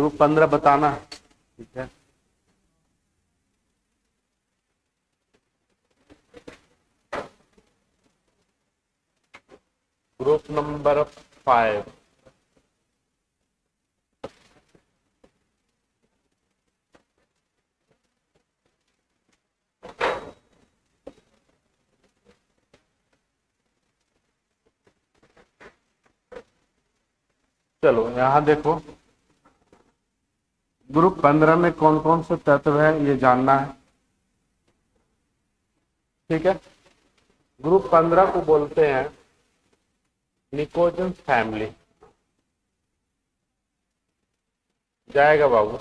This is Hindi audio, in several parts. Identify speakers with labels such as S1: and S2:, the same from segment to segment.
S1: ग्रुप 15 बताना है, ठीक है। Group number 5। चलो यहां देखो, ग्रुप 15 में कौन कौन से तत्व है ये जानना है, ठीक है। ग्रुप 15 को बोलते हैं निकोजन फैमिली। जाएगा बाबू,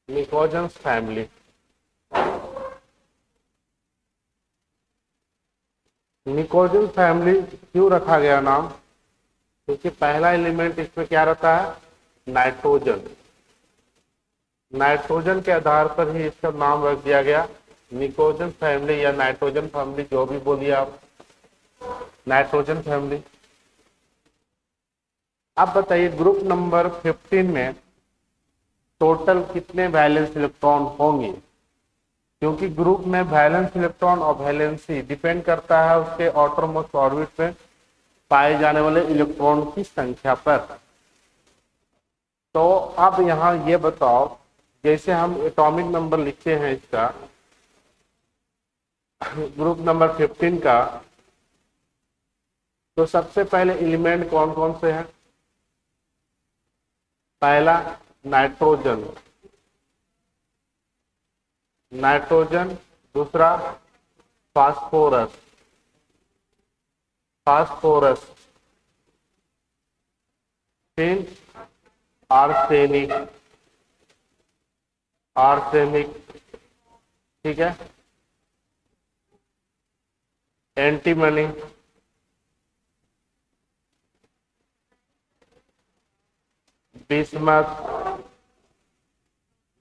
S1: निकोजन फैमिली। निकोजन फैमिली क्यों रखा गया नाम? क्योंकि पहला एलिमेंट इसमें क्या रहता है, नाइट्रोजन। नाइट्रोजन के आधार पर ही इसका नाम रख दिया गया निकोजन फैमिली या नाइट्रोजन फैमिली, जो भी बोलिए आप, नाइट्रोजन फैमिली। अब बताइए ग्रुप नंबर 15 में टोटल कितने वैलेंस इलेक्ट्रॉन होंगे? क्योंकि ग्रुप में वैलेंस इलेक्ट्रॉन और वैलेंसी डिपेंड करता है उसके आउटरमोस्ट ऑर्बिट में पाए जाने वाले इलेक्ट्रॉन की संख्या पर। तो अब यहाँ ये बताओ, जैसे हम एटॉमिक नंबर लिखते हैं इसका, ग्रुप नंबर 15 का, तो सबसे पहले एलिमेंट कौन कौन से हैं? पहला नाइट्रोजन, नाइट्रोजन। दूसरा फास्फोरस, फास्फोरस। फिर आर्सेनिक, आर्सेनिक, ठीक है। Antimony, bismuth,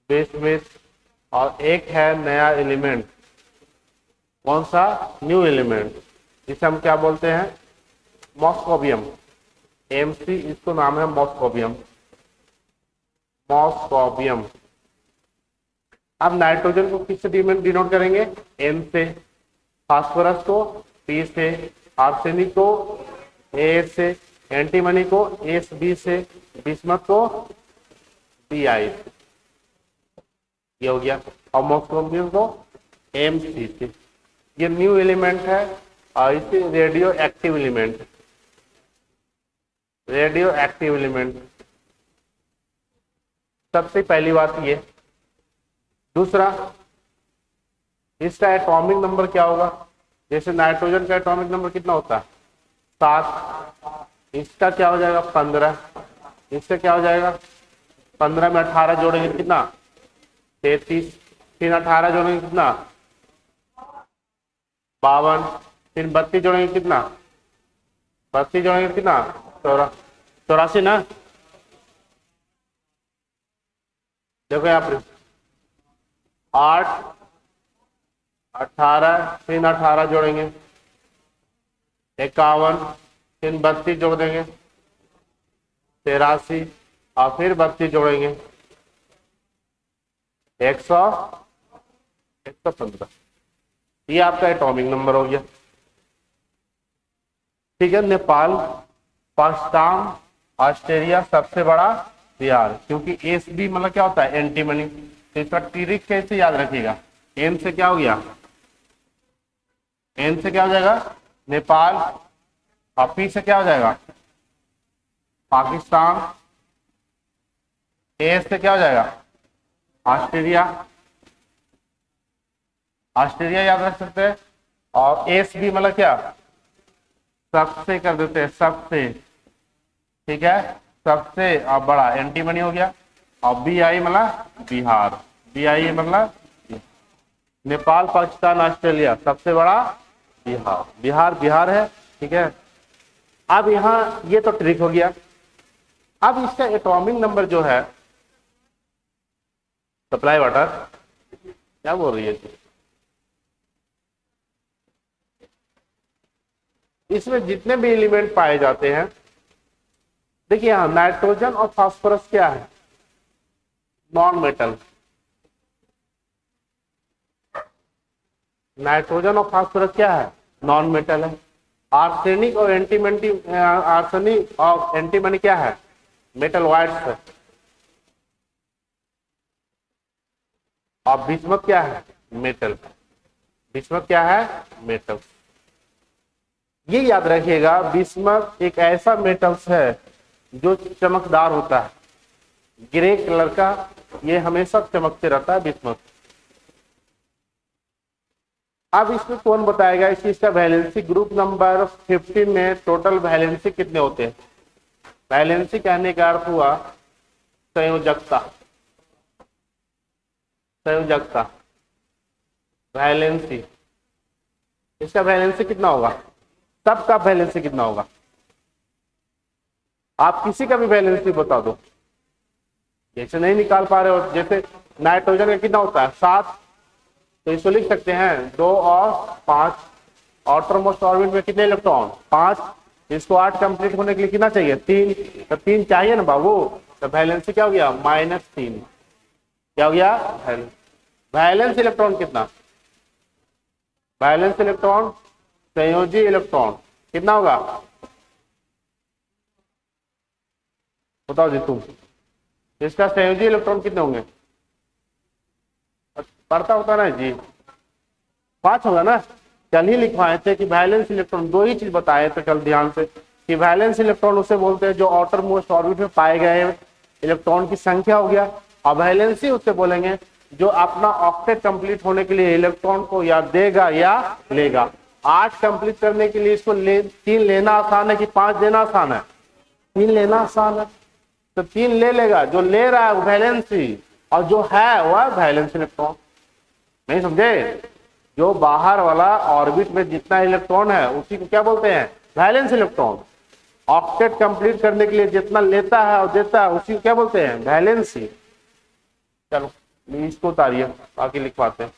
S1: bismuth. और एक है नया एलिमेंट, कौन सा? न्यू एलिमेंट, जिसे हम क्या बोलते हैं? मॉस्कोबियम। एमसी इसको नाम है मॉस्कोबियम, मॉस्कोबियम। अब नाइट्रोजन को किससे डिनोट करेंगे? एन से। फास्फोरस को पी से। आर्सेनिक को ए से। एंटीमनी को एस बी से। बिस्मथ को बी आई से। ये हो गया। और मॉस्कोबियम को एम सी से। ये न्यू एलिमेंट है और इसे radio active element, radio active element. सबसे पहली बात ये। दूसरा, इसका एटॉमिक नंबर क्या होगा? जैसे नाइट्रोजन का एटॉमिक नंबर कितना होता है? 7। इसका क्या हो जाएगा? 15। इससे क्या हो जाएगा? 15 में 18 जोड़ेंगे कितना? 33। फिर 18 जोड़ेंगे कितना? 52। फिर 32 जोड़ेंगे कितना? 32 जोड़ेंगे कितना? 84 ना। देखो यहाँ पर 8, 18, फिर 18 जोड़ेंगे 51, फिर 32 जोड़ देंगे 83, और फिर 32 जोड़ेंगे 115। ये आपका एटॉमिक नंबर हो गया, ठीक है। नेपाल, पाकिस्तान, ऑस्ट्रेलिया, सबसे बड़ा बिहार। क्योंकि एस बी मतलब क्या होता है? एंटीमनी। तो इसका ट्रिक कैसे याद रखिएगा? एन से क्या हो गया? एन से क्या हो जाएगा? नेपाल। और पी से क्या हो जाएगा? पाकिस्तान। ए से क्या हो जाएगा? ऑस्ट्रेलिया। ऑस्ट्रेलिया याद रख सकते हैं। और एस बी मतलब क्या? सबसे कर देते हैं, सबसे, ठीक है। सबसे और बड़ा एंटीमनी हो गया। और बी आई मतलब बिहार। बी आई मतलब नेपाल, पाकिस्तान, ऑस्ट्रेलिया, सबसे बड़ा बिहार। बिहार बिहार है, ठीक है। अब यहाँ ये तो ट्रिक हो गया। अब इसका एटॉमिक नंबर जो है, सप्लाई वाटर क्या बोल रही है, इसमें जितने भी एलिमेंट पाए जाते हैं देखिए यहाँ नाइट्रोजन और फास्फोरस क्या है, नॉन मेटल। नाइट्रोजन और फास्फोरस क्या है, नॉन मेटल है। आर्सेनिक और एंटीमनी, आर्सेनिक और एंटीमनी क्या है, मेटल वाइट्स है। और बिस्मथ क्या है, मेटल। बिस्मथ क्या है, मेटल। ये याद रखिएगा, बिस्मथ एक ऐसा मेटल्स है जो चमकदार होता है, ग्रे कलर का, ये हमेशा चमकते रहता है बिस्मथ। अब इसमें कौन बताएगा इस चीज का वैलेंसी, ग्रुप नंबर 15 में टोटल वैलेंसी कितने होते हैं। वैलेंसी कहने का अर्थ हुआ संयोजकता, संयोजकता, वैलेंसी। इसका वैलेंसी कितना होगा, सबका वैलेंसी कितना होगा, आप किसी का भी वैलेंसी बता दो। जैसे नहीं निकाल पा रहे हो, जैसे नाइट्रोजन का कितना होता है 7, तो इसको लिख सकते हैं 2 और 5। आउटर मोस्ट ऑर्बिट में कितने इलेक्ट्रॉन, 5। इसको 8 कंप्लीट होने के लिए कितना चाहिए, 3। तो 3 चाहिए ना बाबू, तो वैलेंसी क्या हो गया, -3। क्या हो गया, वैलेंस इलेक्ट्रॉन कितना, वैलेंस इलेक्ट्रॉन, संयोजी इलेक्ट्रॉन कितना होगा, बताओ जी तुम। इसका संयोजी इलेक्ट्रॉन कितने होंगे, पढ़ता होता ना जी, 5 होगा ना। कल ही लिखवाए थे कि वैलेंस इलेक्ट्रॉन, दो ही चीज बताए थे कल ध्यान से, कि वैलेंस इलेक्ट्रॉन उसे बोलते हैं जो आउटर मोस्ट ऑर्बिट में पाए गए इलेक्ट्रॉन की संख्या हो गया, और वैलेंसी उससे बोलेंगे जो अपना ऑक्टेट कंप्लीट होने के लिए इलेक्ट्रॉन को या देगा या लेगा। 8 कंप्लीट करने के लिए इसको 3 लेना आसान है कि 5 देना आसान है, 3 लेना आसान है, तो 3 ले लेगा, जो ले रहा है वैलेंसी, और जो है वह वैलेंस इलेक्ट्रॉन। नहीं समझे, जो बाहर वाला ऑर्बिट में जितना इलेक्ट्रॉन है उसी को क्या बोलते हैं, वैलेंस इलेक्ट्रॉन। ऑक्टेट कंप्लीट करने के लिए जितना लेता है और देता है उसी को क्या बोलते हैं, वैलेंसी। चलो इसको उतारिए, बाकी लिखवाते हैं।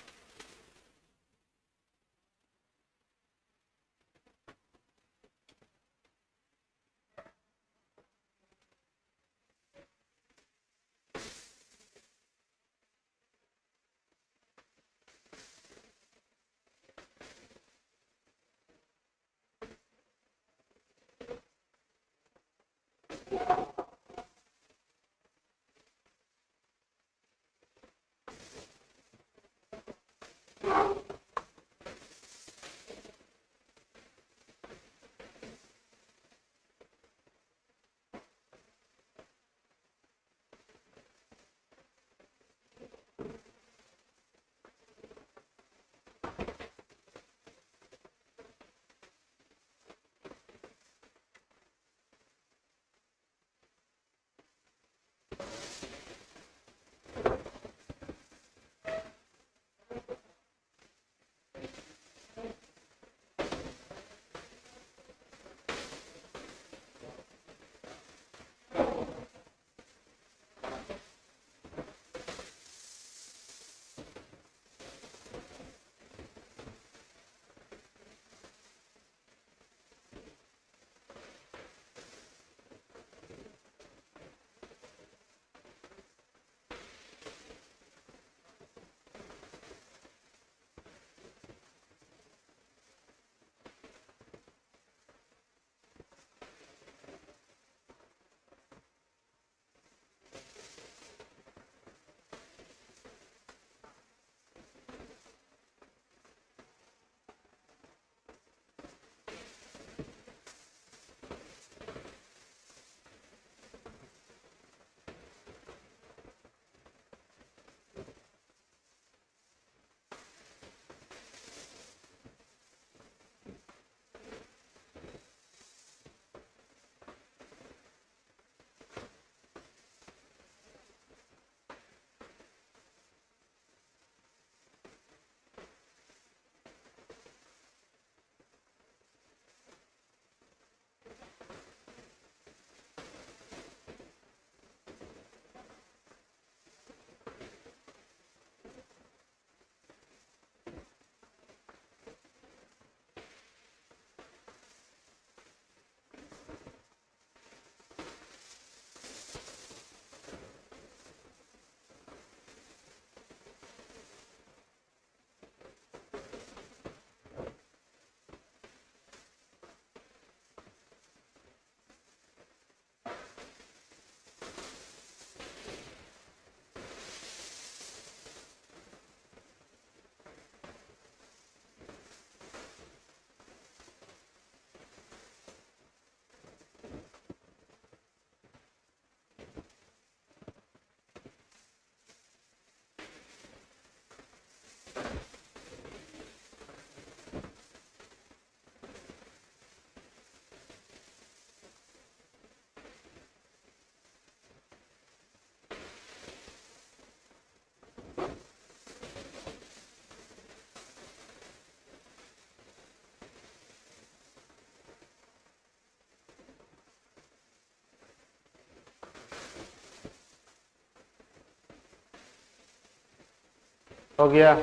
S1: हो गया।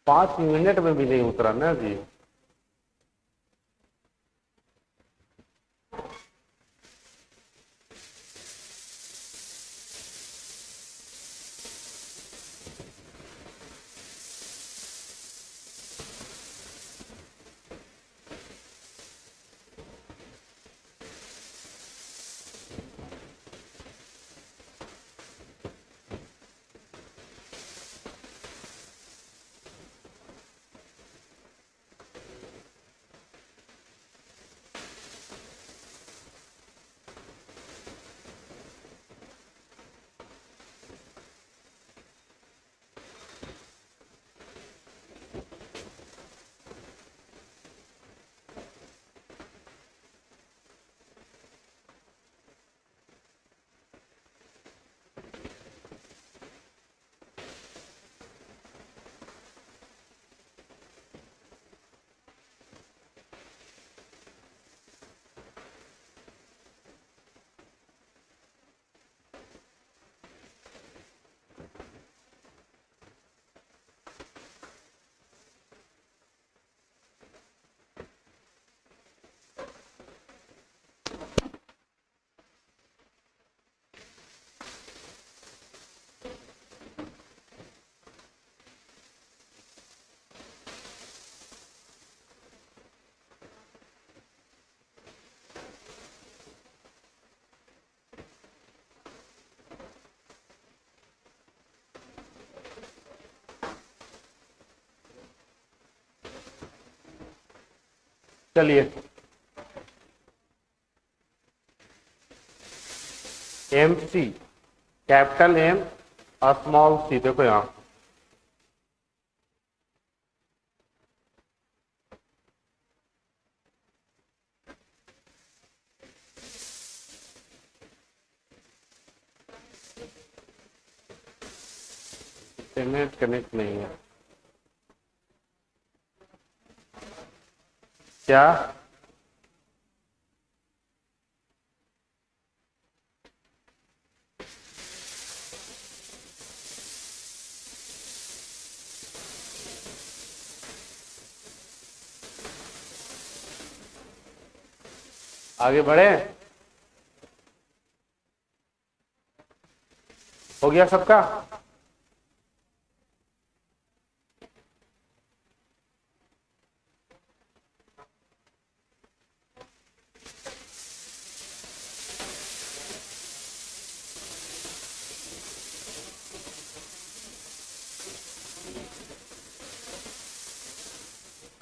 S1: 5 मिनट में भी नहीं उतरा ना जी। चलिए, एम सी, कैपिटल एम और स्मॉल सी, देखो यहां इंटरनेट कनेक्ट नहीं है क्या? आगे बढ़े? हो गया सबका?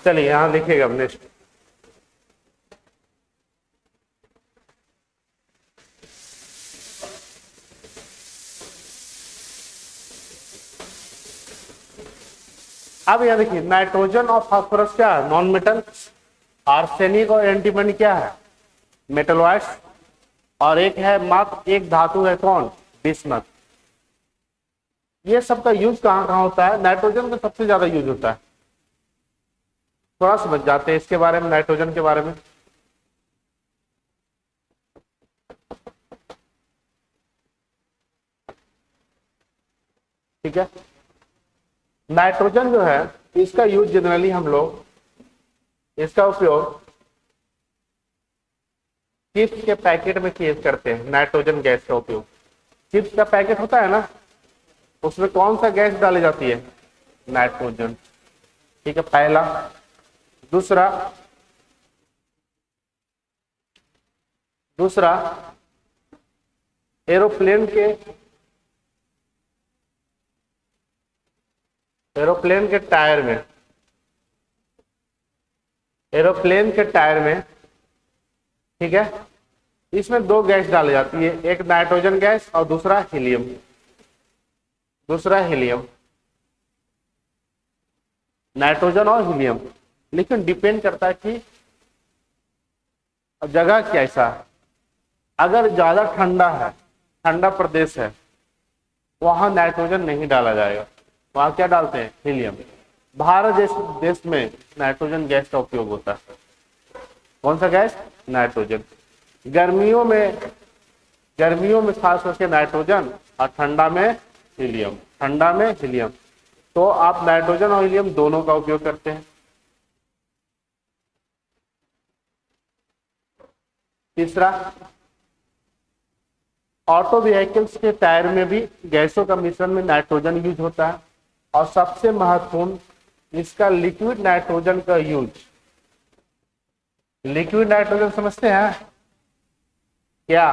S1: चलिए यहां लिखिएगा नेक्स्ट। अब यहां देखिए, नाइट्रोजन और फास्फोरस क्या है? Non metal. आर्सेनिक और एंटीमनी क्या है? मेटलॉइड्स। और एक है मात्र एक धातु है, कौन? बिस्मथ। ये सब का यूज कहां कहां होता है? नाइट्रोजन का सबसे ज्यादा यूज होता है। थोड़ा समझ जाते हैं इसके बारे में, नाइट्रोजन के बारे में। ठीक है, नाइट्रोजन जो है इसका यूज जनरली हम लोग इसका उपयोग चिप्स के पैकेट में किए करते हैं। नाइट्रोजन गैस का उपयोग, चिप्स का पैकेट होता है ना, उसमें कौन सा गैस डाली जाती है? नाइट्रोजन। ठीक है, पहला। दूसरा एरोप्लेन के टायर में, ठीक है, इसमें दो गैस डाली जाती है, एक नाइट्रोजन गैस और दूसरा हीलियम। नाइट्रोजन और हीलियम, लेकिन डिपेंड करता है कि जगह कैसा है। अगर ज्यादा ठंडा है, ठंडा प्रदेश है, वहां नाइट्रोजन नहीं डाला जाएगा, वहां क्या डालते हैं? हीलियम। भारत देश में नाइट्रोजन गैस का उपयोग होता है। कौन सा गैस? नाइट्रोजन। गर्मियों में खास करके नाइट्रोजन और ठंडा में हीलियम, ठंडा में हीलियम। तो आप नाइट्रोजन और हीलियम दोनों का उपयोग करते हैं। तीसरा, ऑटो व्हीकल्स के टायर में भी गैसों का मिश्रण में नाइट्रोजन यूज होता है। और सबसे महत्वपूर्ण, इसका लिक्विड नाइट्रोजन का यूज। लिक्विड नाइट्रोजन समझते हैं क्या?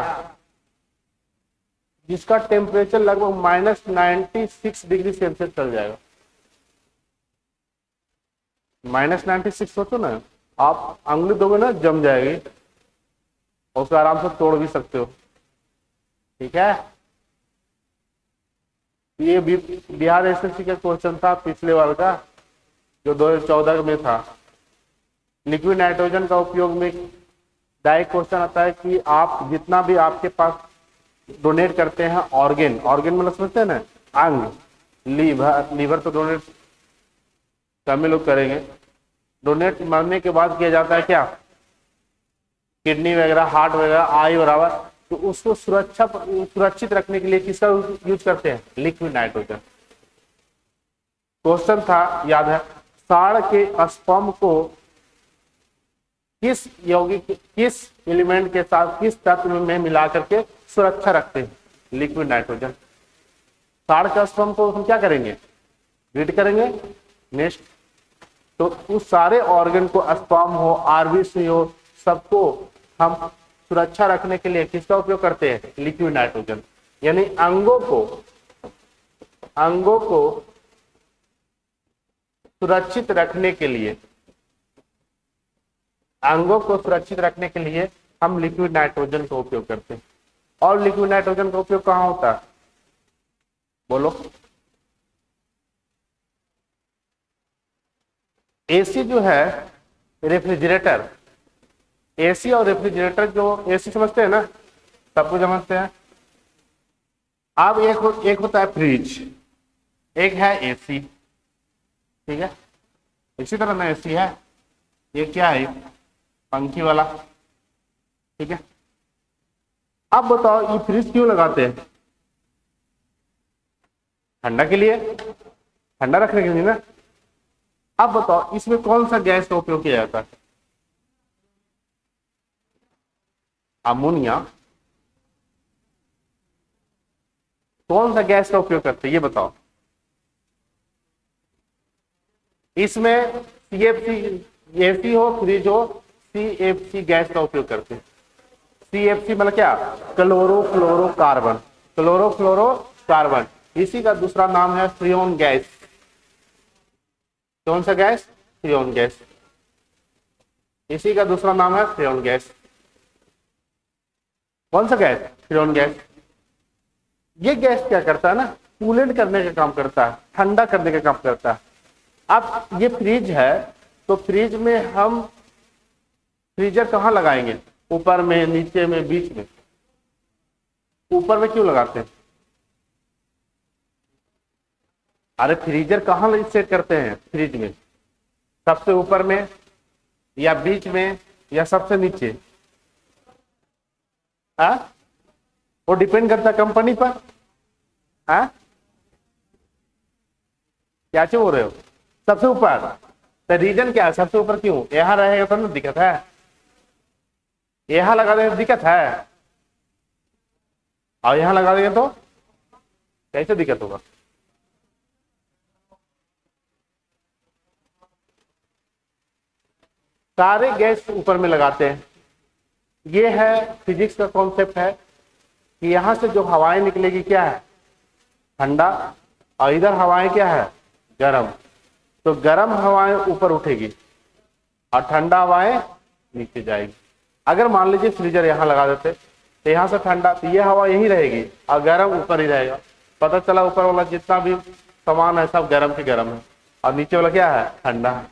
S1: जिसका टेम्परेचर लगभग -96 डिग्री सेल्सियस चल जाएगा। -96 सोचो ना, आप अंगुली दोगे ना जम जाएगी, और उसको आराम से तोड़ भी सकते हो। ठीक है, ये बिहार एसएससी का क्वेश्चन था पिछले बार का, जो 2014 में था। लिक्विड नाइट्रोजन का उपयोग में डायरेक्ट क्वेश्चन आता है कि आप जितना भी आपके पास डोनेट करते हैं ऑर्गेन, ऑर्गेन मतलब समझते हैं ना, अंग, लीवर तो डोनेट कम लोग करेंगे। डोनेट मरने के बाद किया जाता है क्या? किडनी वगैरह, हार्ट वगैरह, आई बराबर, तो उसको सुरक्षित रखने के लिए किसका यूज करते हैं? Liquid nitrogen. क्वेश्चन था, याद है, साढ़ के स्पर्म को किस यौगिक, किस एलिमेंट के साथ, किस तत्व में मिला करके सुरक्षा रखते हैं? Liquid nitrogen. साढ़ का स्पर्म को हम क्या करेंगे? ब्रीड करेंगे। नेक्स्ट, तो उस सारे ऑर्गन को, स्पर्म हो, आरबीसी हो, सबको हम सुरक्षा रखने के लिए किसका उपयोग करते हैं? Liquid nitrogen. यानी अंगों को सुरक्षित रखने के लिए, अंगों को सुरक्षित रखने के लिए हम लिक्विड नाइट्रोजन का उपयोग करते हैं। और लिक्विड नाइट्रोजन का उपयोग कहाँ होता है? बोलो। एसी जो है, रेफ्रिजरेटर, एसी और रेफ्रिजरेटर, जो एसी समझते हैं ना, सब कुछ समझते हैं। अब एक होता है फ्रिज, एक है एसी। ठीक है, इसी तरह ना एसी है, ये क्या है? पंखी वाला। ठीक है, अब बताओ ये फ्रिज क्यों लगाते हैं? ठंडा के लिए, ठंडा रखने के लिए ना। अब बताओ इसमें कौन सा गैस का उपयोग किया जाता है? अमोनिया। कौन सा गैस का उपयोग करते हैं ये बताओ? इसमें सीएफसी, एसी हो फ्रिज हो, सीएफसी गैस का उपयोग करते हैं। सीएफसी मतलब क्या? Chlorofluorocarbon, chlorofluorocarbon. इसी का दूसरा नाम है फ्रियोन गैस। कौन सा गैस? Freon gas. इसी का दूसरा नाम है फ्रियोन गैस। कौन सा गैस? Freon gas. ये गैस क्या करता है ना, कूलेंट करने का काम करता है, ठंडा करने का काम करता है। अब ये फ्रिज है, तो फ्रिज में हम फ्रीजर कहाँ लगाएंगे? ऊपर में, नीचे में, बीच में? ऊपर में क्यों लगाते हैं? अरे फ्रीजर कहाँ सेट करते हैं? फ्रिज में सबसे ऊपर में, या बीच में, या सबसे नीचे? वो डिपेंड करता है कंपनी पर। क्या बोल रहे हो? सबसे ऊपर। तो रीजन क्या है? सबसे ऊपर क्यों? यहां रहेगा तो ना दिक्कत है, यहां लगा देंगे तो दिक्कत है, और यहां लगा देंगे तो कैसे दिक्कत होगा? सारे गैस ऊपर में लगाते हैं। ये है फिजिक्स का कॉन्सेप्ट है कि यहां से जो हवाएं निकलेगी क्या है? ठंडा, और इधर हवाएं क्या है? गर्म। तो गर्म हवाएं ऊपर उठेगी और ठंडा हवाएं नीचे जाएगी। अगर मान लीजिए फ्रीजर यहां लगा देते, तो यहां से ठंडा, तो ये हवा यहीं रहेगी और गर्म ऊपर ही रहेगा। पता चला ऊपर वाला जितना भी सामान है सब गर्म के गर्म है, और नीचे वाला क्या है? ठंडा है।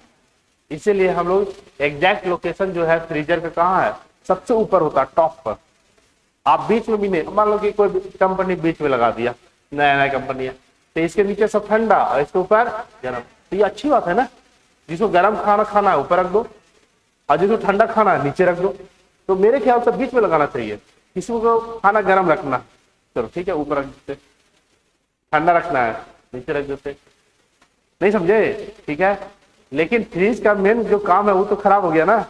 S1: इसीलिए हम लोग एग्जैक्ट लोकेशन जो है फ्रीजर का कहाँ है? सबसे ऊपर होता है, टॉप पर। आप बीच में भी नहीं, मान लो कि कोई कंपनी बीच में लगा दिया, नया नया कंपनी है, तो इसके नीचे सब ठंडा और इसके ऊपर गर्म। तो ये अच्छी बात है ना, जिसको गर्म खाना खाना है ऊपर रख दो, और जिसको ठंडा खाना है नीचे रख दो। तो मेरे ख्याल से बीच में लगाना चाहिए, किसी को खाना गर्म रखना, चलो ठीक है ऊपर रख देते। ठंडा रखना है, नीचे रख देते, नहीं समझे? ठीक है, लेकिन फ्रिज का मेन जो काम है वो तो खराब हो गया ना।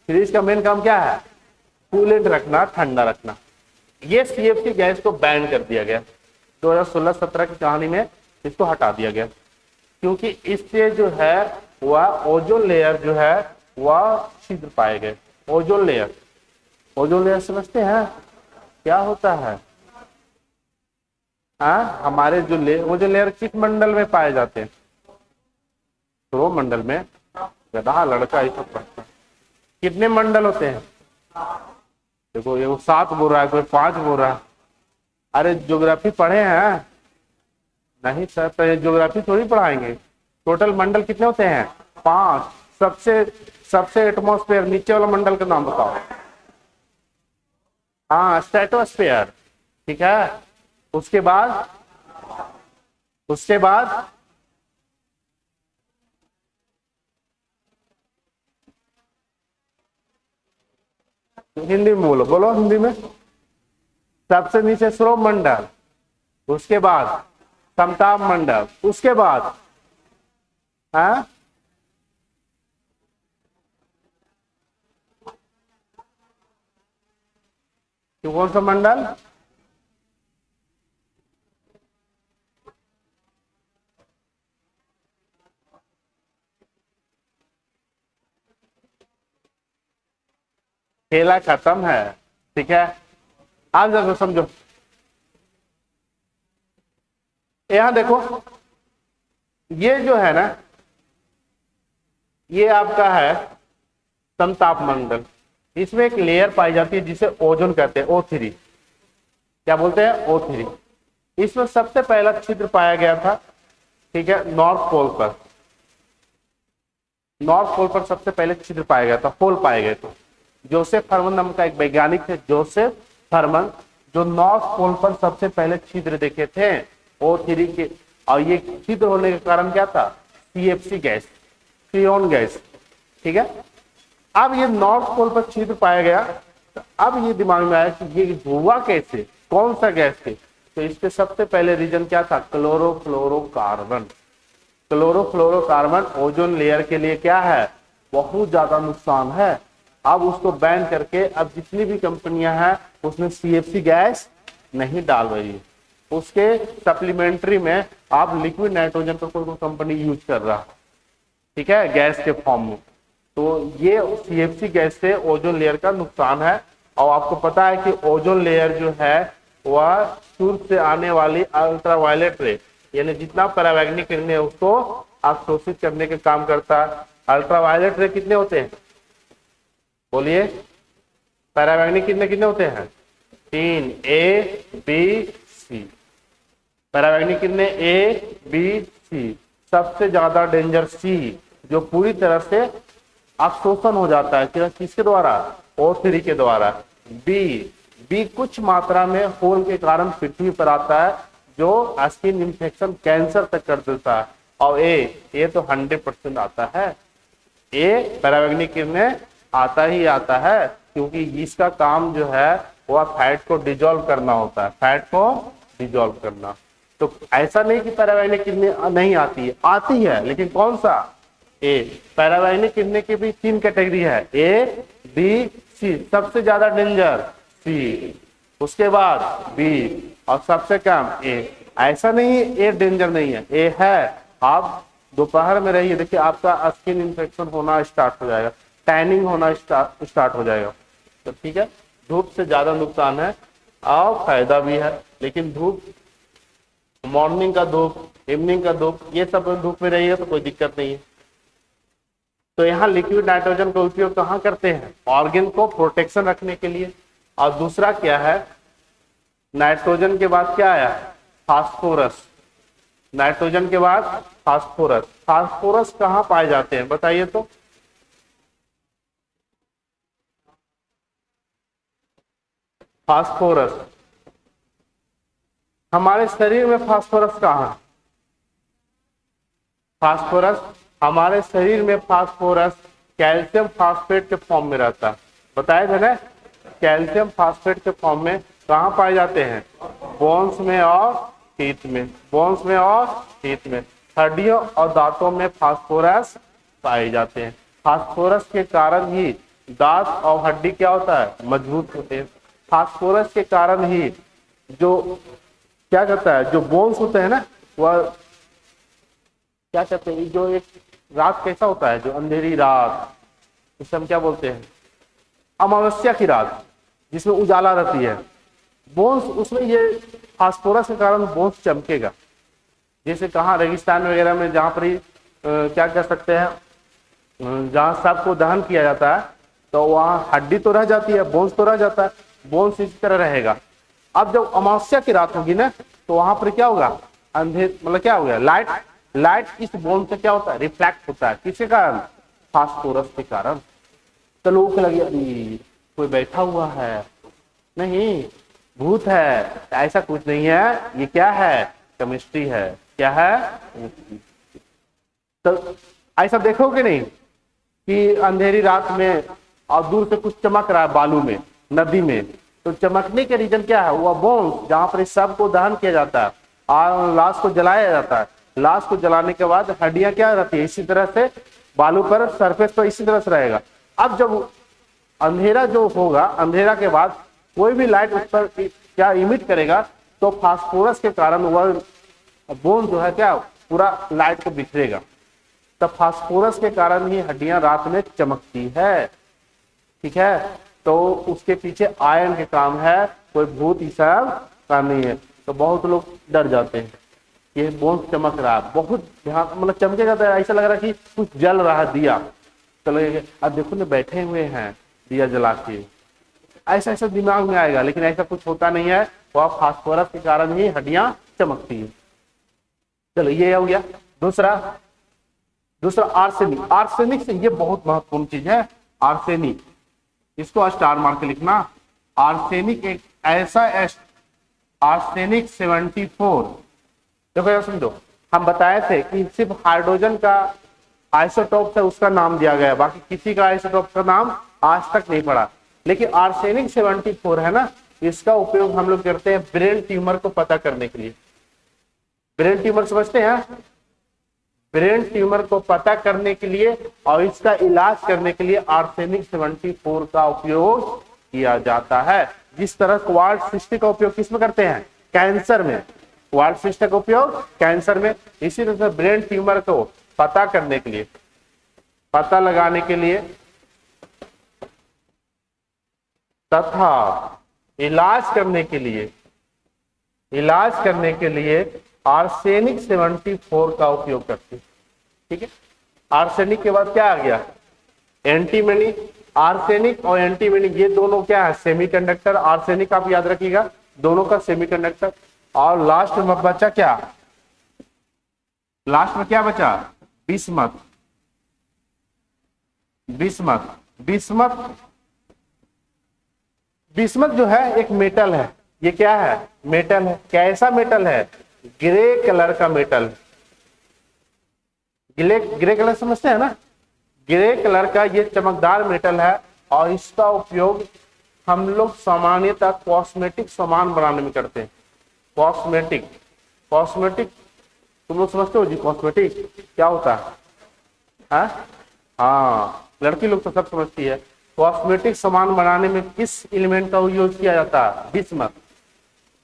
S1: फ्रिज का मेन काम क्या है? कूलेंट रखना, ठंडा रखना। ये सीएफसी गैस को बैन कर दिया गया 2016-17 की कहानी में, इसको हटा दिया गया, क्योंकि इससे जो है वह ओजोन लेयर जो है वह छिद्र पाए गए। ओजोन लेयर, ओजोन लेयर समझते हैं क्या होता है? हाँ, हमारे जो ओजोन लेयर किस मंडल में पाए जाते हैं? ध्रुव मंडल में। गधा लड़का ये सब पढ़ता है। कितने मंडल होते हैं? देखो ये 7 बोल रहा है, कोई 5 बोल रहा है। अरे ज्योग्राफी पढ़े हैं? नहीं सर, तो ज्योग्राफी थोड़ी पढ़ाएंगे। टोटल मंडल कितने होते हैं? 5। सबसे सबसे एटमॉस्फेयर नीचे वाला मंडल का नाम बताओ। हाँ, स्ट्रेटोस्फेयर। ठीक है, उसके बाद हिंदी में बोलो, बोलो हिंदी में। सबसे नीचे श्रोम मंडल, उसके बाद समताप मंडल, उसके बाद हाँ कौन सा मंडल? खेला खत्म है। ठीक है, आप जरा समझो, यहां देखो, ये जो है ना, ये आपका है समताप मंडल। इसमें एक लेयर पाई जाती है जिसे ओजोन कहते हैं, O3। क्या बोलते हैं? O3। इसमें सबसे पहला छिद्र पाया गया था, ठीक है, नॉर्थ पोल पर। नॉर्थ पोल पर सबसे पहले छिद्र पाया गया था, पोल पाए गए थे। जोसेफ हरमन नाम का एक वैज्ञानिक थे, जोसेफ हरमन, जो नॉर्थ पोल पर सबसे पहले छिद्र देखे थे O3 के। और ये छिद्र होने का कारण क्या था? CFC gas, Freon gas. ठीक है, अब ये नॉर्थ पोल पर छिद्र पाया गया, तो अब ये दिमाग में आया कि ये हुआ कैसे, कौन सा गैस थे? तो इसके सबसे पहले रीजन क्या था? क्लोरोफ्लोरोकार्बन। क्लोरोफ्लोरोकार्बन ओजोन लेयर के लिए क्या है? बहुत ज्यादा नुकसान है। अब उसको बैन करके अब जितनी भी कंपनियां हैं उसमें CFC गैस नहीं डाल रही है। उसके सप्लीमेंट्री में आप लिक्विड नाइट्रोजन को कोई कंपनी यूज कर रहा है, ठीक है, गैस के फॉर्म में। तो ये CFC गैस से ओजोन लेयर का नुकसान है। और आपको पता है कि ओजोन लेयर जो है वह सूर्य से आने वाली अल्ट्रावायलेट रे, यानी जितना परावैंगनिक किरणें है उसको अवशोषित करने का काम करता है। अल्ट्रावायलेट रे कितने होते हैं? बोलिए, परावैंगनिक कितने कितने होते हैं? 3, A B C। परावैंगनिक कितने? A B C। सबसे ज्यादा डेंजर C, जो पूरी तरह से अवशोषण हो जाता है किसके द्वारा? O3 के द्वारा। बी कुछ मात्रा में होल के कारण पृथ्वी पर आता है, जो स्किन इंफेक्शन, कैंसर तक कर देता है। और ए तो 100% आता है। ए परावैंगनिक किरणें आता ही आता है, क्योंकि इसका काम जो है वह फैट को डिजोल्व करना होता है, फैट को डिजोल्व करना। तो ऐसा नहीं कि परावैंगनिक किरणें नहीं आती है, आती है, लेकिन कौन सा? ए। परावैंगनिक किरणें की भी 3 कैटेगरी है, A B C। सबसे ज्यादा डेंजर C, उसके बाद B, और सबसे कम A। ऐसा नहीं A डेंजर नहीं है, A है। आप दोपहर में रहिए, देखिए आपका स्किन इंफेक्शन होना स्टार्ट हो जाएगा, टैनिंग होना स्टार्ट हो जाएगा। तो ठीक है, धूप से ज्यादा नुकसान है और फायदा भी है। लेकिन धूप, मॉर्निंग का धूप, इवनिंग का धूप, ये सब धूप में रहिए तो कोई दिक्कत नहीं है। तो यहाँ लिक्विड नाइट्रोजन का उपयोग कहाँ करते हैं? ऑर्गेन को प्रोटेक्शन रखने के लिए। और दूसरा क्या है? नाइट्रोजन के बाद क्या आया? फास्फोरस। नाइट्रोजन के बाद फास्फोरस। फास्फोरस कहाँ पाए जाते हैं बताइए तो? फास्फोरस हमारे शरीर में फास्फोरस कहाँ? फास्फोरस हमारे शरीर में फास्फोरस कैल्शियम फास्फेट के फॉर्म में रहता है, बताया था ना? कैल्शियम फास्फेट के फॉर्म में कहाँ पाए जाते हैं? बोन्स में और टीथ में, बोन्स में और टीथ में। हड्डियों और दांतों में फास्फोरस पाए जाते हैं। फास्फोरस के कारण ही दांत और हड्डी क्या होता है, मजबूत होते हैं। फास्फोरस के कारण ही जो क्या कहता है, जो बोन्स होते हैं ना, वह क्या कहते हैं, जो एक रात कैसा होता है, जो अंधेरी रात, इसे हम क्या बोलते हैं, अमावस्या की रात जिसमें उजाला रहती है, बोन्स, उसमें ये फास्फोरस के कारण बोन्स चमकेगा। जैसे कहाँ रेगिस्तान वगैरह में जहाँ पर ही क्या कह सकते हैं, जहाँ सांप को दहन किया जाता है तो वहाँ हड्डी तो रह जाती है, बोन्स तो रह जाता है, बोन्स इसी तरह रहेगा। अब जब अमावस्या की रात होगी ना, तो वहां पर क्या होगा, अंधेर, मतलब क्या हो गया, लाइट इस बोन से क्या होता है, रिफ्लेक्ट होता है। किसके कारण, फास्फोरस के कारण। तो लोगों को लगे अरे कोई बैठा हुआ है, नहीं भूत है, ऐसा कुछ नहीं है, ये क्या है, केमिस्ट्री है। क्या है, तो ऐसा देखोगे नहीं कि अंधेरी रात में और दूर से कुछ चमक रहा है बालू में, नदी में, तो चमकने के रीजन क्या है, वह बोन्स जहां पर इस सब को दहन किया जाता है और लाश को जलाया जाता है। लाश को जलाने के बाद हड्डियां क्या रहती है, इसी तरह से बालू पर, सरफेस पर इसी तरह से रहेगा। अब जब अंधेरा जो होगा, अंधेरा के बाद कोई भी लाइट उस पर क्या इमिट करेगा, तो फास्फोरस के कारण वह बोन जो है क्या पूरा लाइट को बिखरेगा। तब फास्फोरस के कारण ही हड्डियां रात में चमकती है। ठीक है, तो उसके पीछे आयरन के काम है, कोई भूत ही सब काम नहीं है। तो बहुत लोग डर जाते हैं, ये बोन चमक रहा है, बहुत ध्यान, मतलब चमकेगा तो ऐसा लग रहा है कि कुछ जल रहा है दिया, तो लगेगा अब देखो ना बैठे हुए हैं दिया जला के, ऐसा ऐसा दिमाग में आएगा, लेकिन ऐसा कुछ होता नहीं है, वह फास्फोरस के कारण ही हड्डियां चमकती है। चलो ये हो गया। दूसरा आर्सेनिक। आर्सेनिक से ये बहुत महत्वपूर्ण चीज है, आर्सेनिक, इसको स्टार मार के लिखना। आर्सेनिक एक ऐसा आर्सेनिक 74, देखो यार समझो, हम बताए थे कि सिर्फ हाइड्रोजन का आइसोटोप से उसका नाम दिया गया, बाकी किसी का आइसोटोप का नाम आज तक नहीं पड़ा। लेकिन आर्सेनिक 74 है ना, इसका उपयोग हम लोग करते हैं ब्रेन ट्यूमर को पता करने के लिए। ब्रेन ट्यूमर समझते हैं, ब्रेन ट्यूमर को पता करने के लिए और इसका इलाज करने के लिए आर्सेनिक 74 का उपयोग किया जाता है। जिस तरह क्वार्ट्ज क्रिस्टल का उपयोग किसमें करते हैं, कैंसर में, क्वार्ट्ज क्रिस्टल का उपयोग कैंसर में, इसी तरह से ब्रेन ट्यूमर को पता करने के लिए, पता लगाने के लिए तथा इलाज करने के लिए आर्सेनिक 74 का उपयोग करते हैं। ठीक है, आर्सेनिक के बाद क्या आ गया, एंटीमनी। आर्सेनिक और एंटीमनी ये दोनों क्या है, सेमीकंडक्टर। आर्सेनिक आप याद रखिएगा, दोनों का सेमीकंडक्टर। और लास्ट में बचा क्या, लास्ट में क्या बचा, बिस्मथ। बिस्मथ जो है एक मेटल है, ये क्या है, मेटल है। कैसा मेटल है, ग्रे कलर का मेटल। ग्रे कलर समझते हैं ना, ग्रे कलर का ये चमकदार मेटल है और इसका उपयोग हम लोग सामान्यतः कॉस्मेटिक सामान बनाने में करते हैं। कॉस्मेटिक तुम लोग समझते हो जी, कॉस्मेटिक क्या होता है? हाँ, लड़की लोग तो सब समझती है। कॉस्मेटिक सामान बनाने में किस एलिमेंट का यूज किया जाता है, बिस्मथ।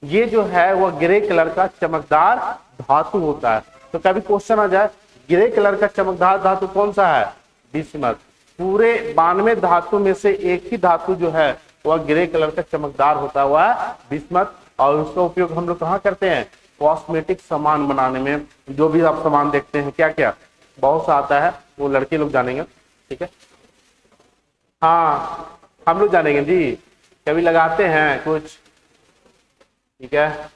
S1: ये जो है वह ग्रे कलर का चमकदार धातु होता है। तो कभी क्वेश्चन आ जाए ग्रे कलर का चमकदार धातु कौन सा है, बिस्मथ। पूरे 92 धातु में से एक ही धातु जो है वह ग्रे कलर का चमकदार होता हुआ बिस्मथ। और उसका उपयोग हम लोग कहाँ करते हैं, कॉस्मेटिक सामान बनाने में। जो भी आप सामान देखते हैं क्या क्या बहुत सा आता है, वो लड़के लोग जानेंगे। ठीक है, हाँ हम लोग जानेंगे जी, कभी लगाते हैं कुछ। ठीक है,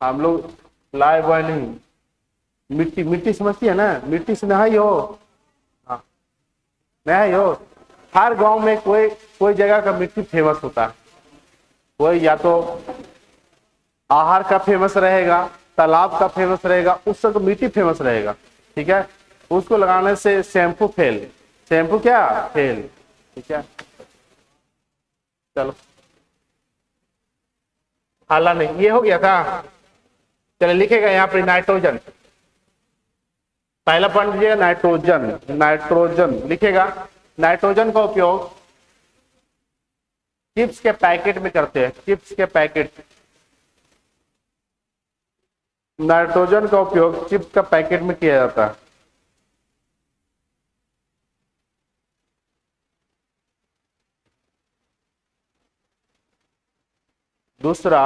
S1: हम लोग लाइव बॉय नहीं, मिट्टी समझती है ना, मिट्टी से नहाई हो, हाँ नहाई हो। हर गांव में कोई जगह का मिट्टी फेमस होता है, कोई या तो आहार का फेमस रहेगा, तालाब का फेमस रहेगा, उस सब मिट्टी फेमस रहेगा। ठीक है, उसको लगाने से शैम्पू फेल, शैम्पू क्या फेल। ठीक है, चलो हाला नहीं, ये हो गया था। चलिए लिखेगा यहाँ पे नाइट्रोजन, पहला पॉइंट दीजिएगा नाइट्रोजन, नाइट्रोजन लिखेगा। नाइट्रोजन का उपयोग चिप्स के पैकेट में करते हैं, चिप्स के पैकेट, नाइट्रोजन का उपयोग चिप्स का पैकेट में किया जाता है। दूसरा,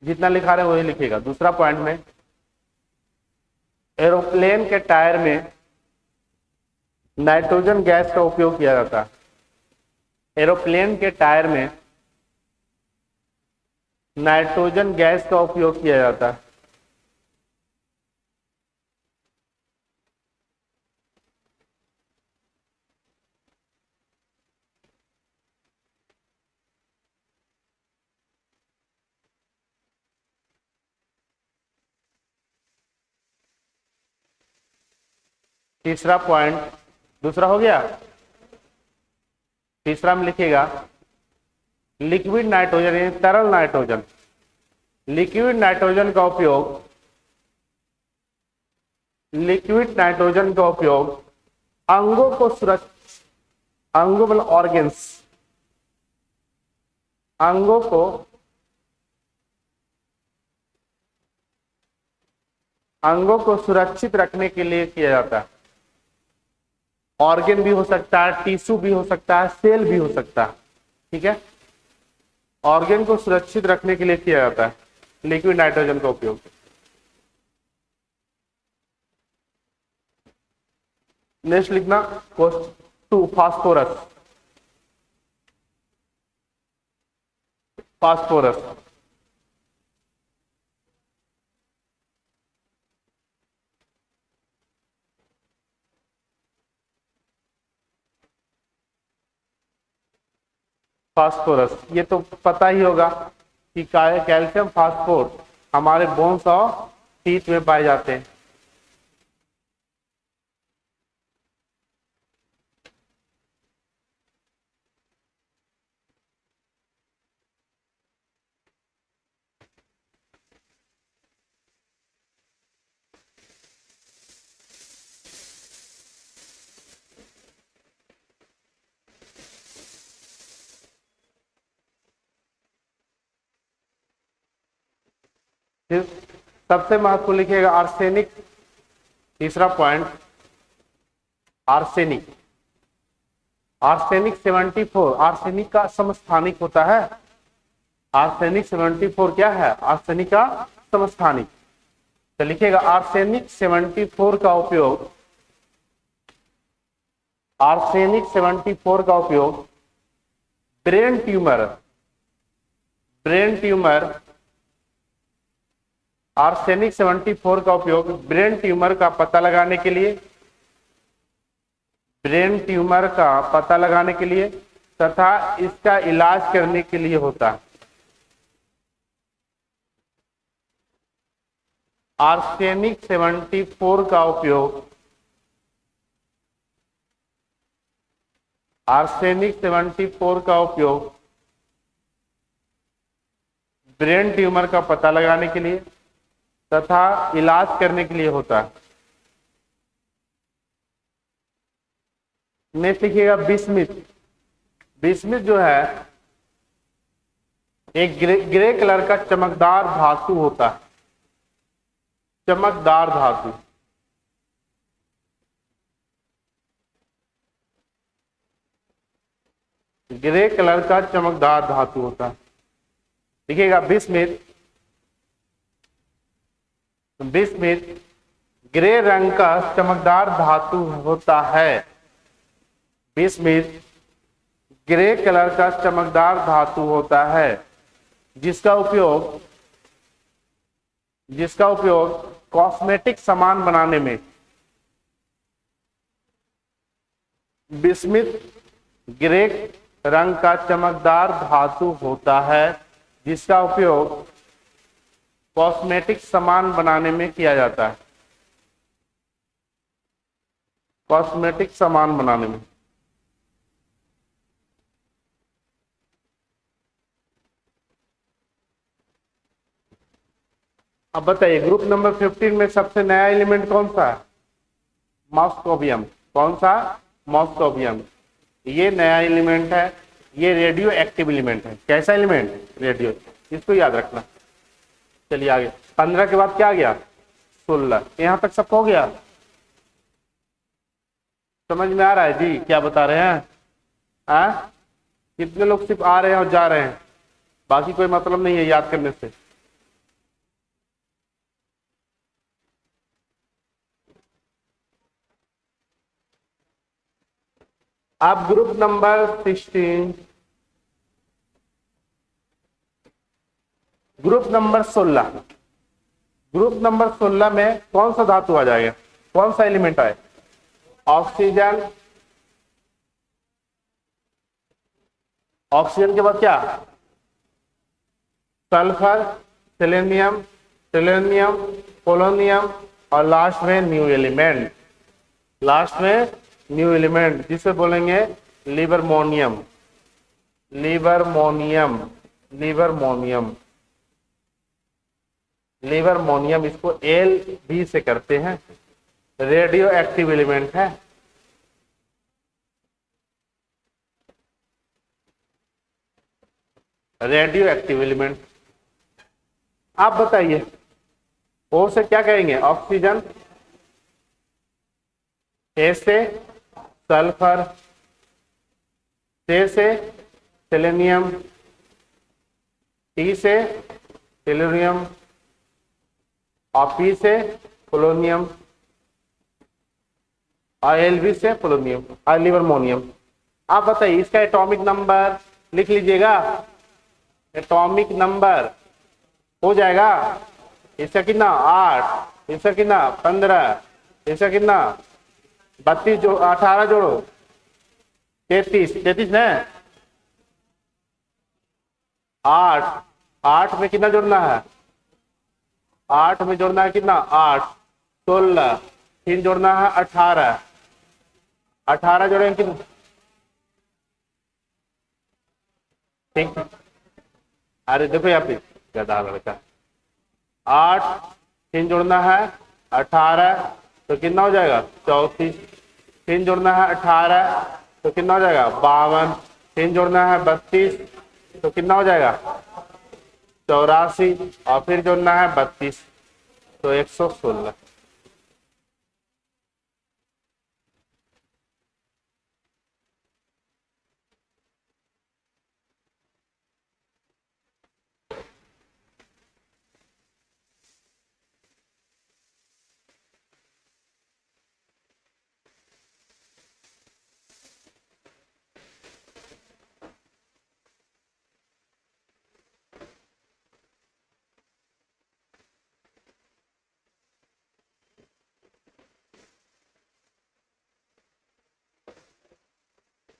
S1: जितना लिखा रहे वही लिखेगा। दूसरा पॉइंट में एरोप्लेन के टायर में नाइट्रोजन गैस का उपयोग किया जाता है। एरोप्लेन के टायर में नाइट्रोजन गैस का उपयोग किया जाता है। तीसरा पॉइंट, दूसरा हो गया। तीसरा में लिखिएगा लिक्विड नाइट्रोजन यानी तरल नाइट्रोजन। लिक्विड नाइट्रोजन का उपयोग, लिक्विड नाइट्रोजन का उपयोग अंगों को सुरक्षित, अंगों मतलब ऑर्गेन्स, अंगों को सुरक्षित रखने के लिए किया जाता है। ऑर्गेन भी हो सकता है, टिश्यू भी हो सकता है, सेल भी हो सकता है, ठीक है। ऑर्गेन को सुरक्षित रखने के लिए किया जाता है लिक्विड नाइट्रोजन का उपयोग। नेक्स्ट लिखना क्वेश्चन 2, फास्फोरस। फास्फोरस, फास्फोरस ये तो पता ही होगा कि कैल्शियम फास्फोर हमारे बोन्स और टीथ में पाए जाते हैं। फिर सबसे महत्वपूर्ण लिखिएगा आर्सेनिक। तीसरा पॉइंट आर्सेनिक। आर्सेनिक 74, आर्सेनिक का समस्थानिक होता है। आर्सेनिक 74 क्या है? आर्सेनिक का समस्थानिक। तो लिखिएगा आर्सेनिक 74 का उपयोग, आर्सेनिक 74 का उपयोग brain tumour, brain tumour, arsenic 74 का उपयोग ब्रेन ट्यूमर का पता लगाने के लिए, ब्रेन ट्यूमर का पता लगाने के लिए तथा इसका इलाज करने के लिए होता है। आर्सेनिक 74 का उपयोग, आर्सेनिक 74 का उपयोग ब्रेन ट्यूमर का पता लगाने के लिए तथा इलाज करने के लिए होता है। नेक्स्ट लिखिएगा बिस्मिथ। बिस्मिथ जो है एक ग्रे कलर का चमकदार धातु होता है, चमकदार धातु। ग्रे कलर का चमकदार धातु होता है। देखिएगा बिस्मिथ, बिस्मिथ ग्रे रंग का चमकदार धातु होता है। बिस्मिथ ग्रे कलर का चमकदार धातु होता है जिसका उपयोग, जिसका उपयोग कॉस्मेटिक सामान बनाने में, बिस्मिथ ग्रे रंग का चमकदार धातु होता है जिसका उपयोग कॉस्मेटिक सामान बनाने में किया जाता है, कॉस्मेटिक सामान बनाने में। अब बताइए ग्रुप नंबर 15 में सबसे नया एलिमेंट कौन सा है? मॉस्कोबियम। कौन सा? मॉस्कोबियम। ये नया एलिमेंट है, ये रेडियो एक्टिव एलिमेंट है। कैसा एलिमेंट? रेडियो। इसको याद रखना। चलिए आगे, 15 के बाद क्या आ गया? 16। यहां तक सबको हो गया? समझ में आ रहा है जी क्या बता रहे हैं? कितने लोग सिर्फ आ रहे हैं और जा रहे हैं, बाकी कोई मतलब नहीं है याद करने से? आप group number 16, group number 16, group number 16 में कौन सा धातु आ जाएगा? कौन सा एलिमेंट आए? ऑक्सीजन। ऑक्सीजन के बाद क्या? सल्फर, सेलेनियम, सेलेनियम, पोलोनियम, और लास्ट में न्यू एलिमेंट। लास्ट में न्यू एलिमेंट जिसे बोलेंगे लिबरमोनियम। लिबरमोनियम, लिबरमोनियम, लिबरमोनियम। इसको एल बी से करते हैं, रेडियो एक्टिव एलिमेंट है। Radio active element. आप बताइए ओ से क्या कहेंगे? ऑक्सीजन। ए से सल्फर, से सेलेनियम, टी से टेलुरियम, और पी से पोलोनियम, और एलबी से पोलोनियम और लिबरमोनियम। आप बताइए इसका एटॉमिक नंबर लिख लीजिएगा। एटॉमिक नंबर हो जाएगा इसका कितना? 8। इसका कितना? 15। इसका कितना? 32 जो 18 जोड़ो 33। 33 ना? 8। 8 में कितना जोड़ना है? 8 में जोड़ना है कितना? 8। 16। फिर जोड़ना है 18। 18 जोड़ेंगे कितना? ठीक। अरे देखो यहाँ पे गधा लड़का। 8 फिर जोड़ना है 18, तो कितना हो जाएगा? 34। फिर जोड़ना है 18, तो कितना हो जाएगा? 52। फिर जोड़ना है 32, तो कितना हो जाएगा? 84। और फिर जोड़ना है 32, तो 116।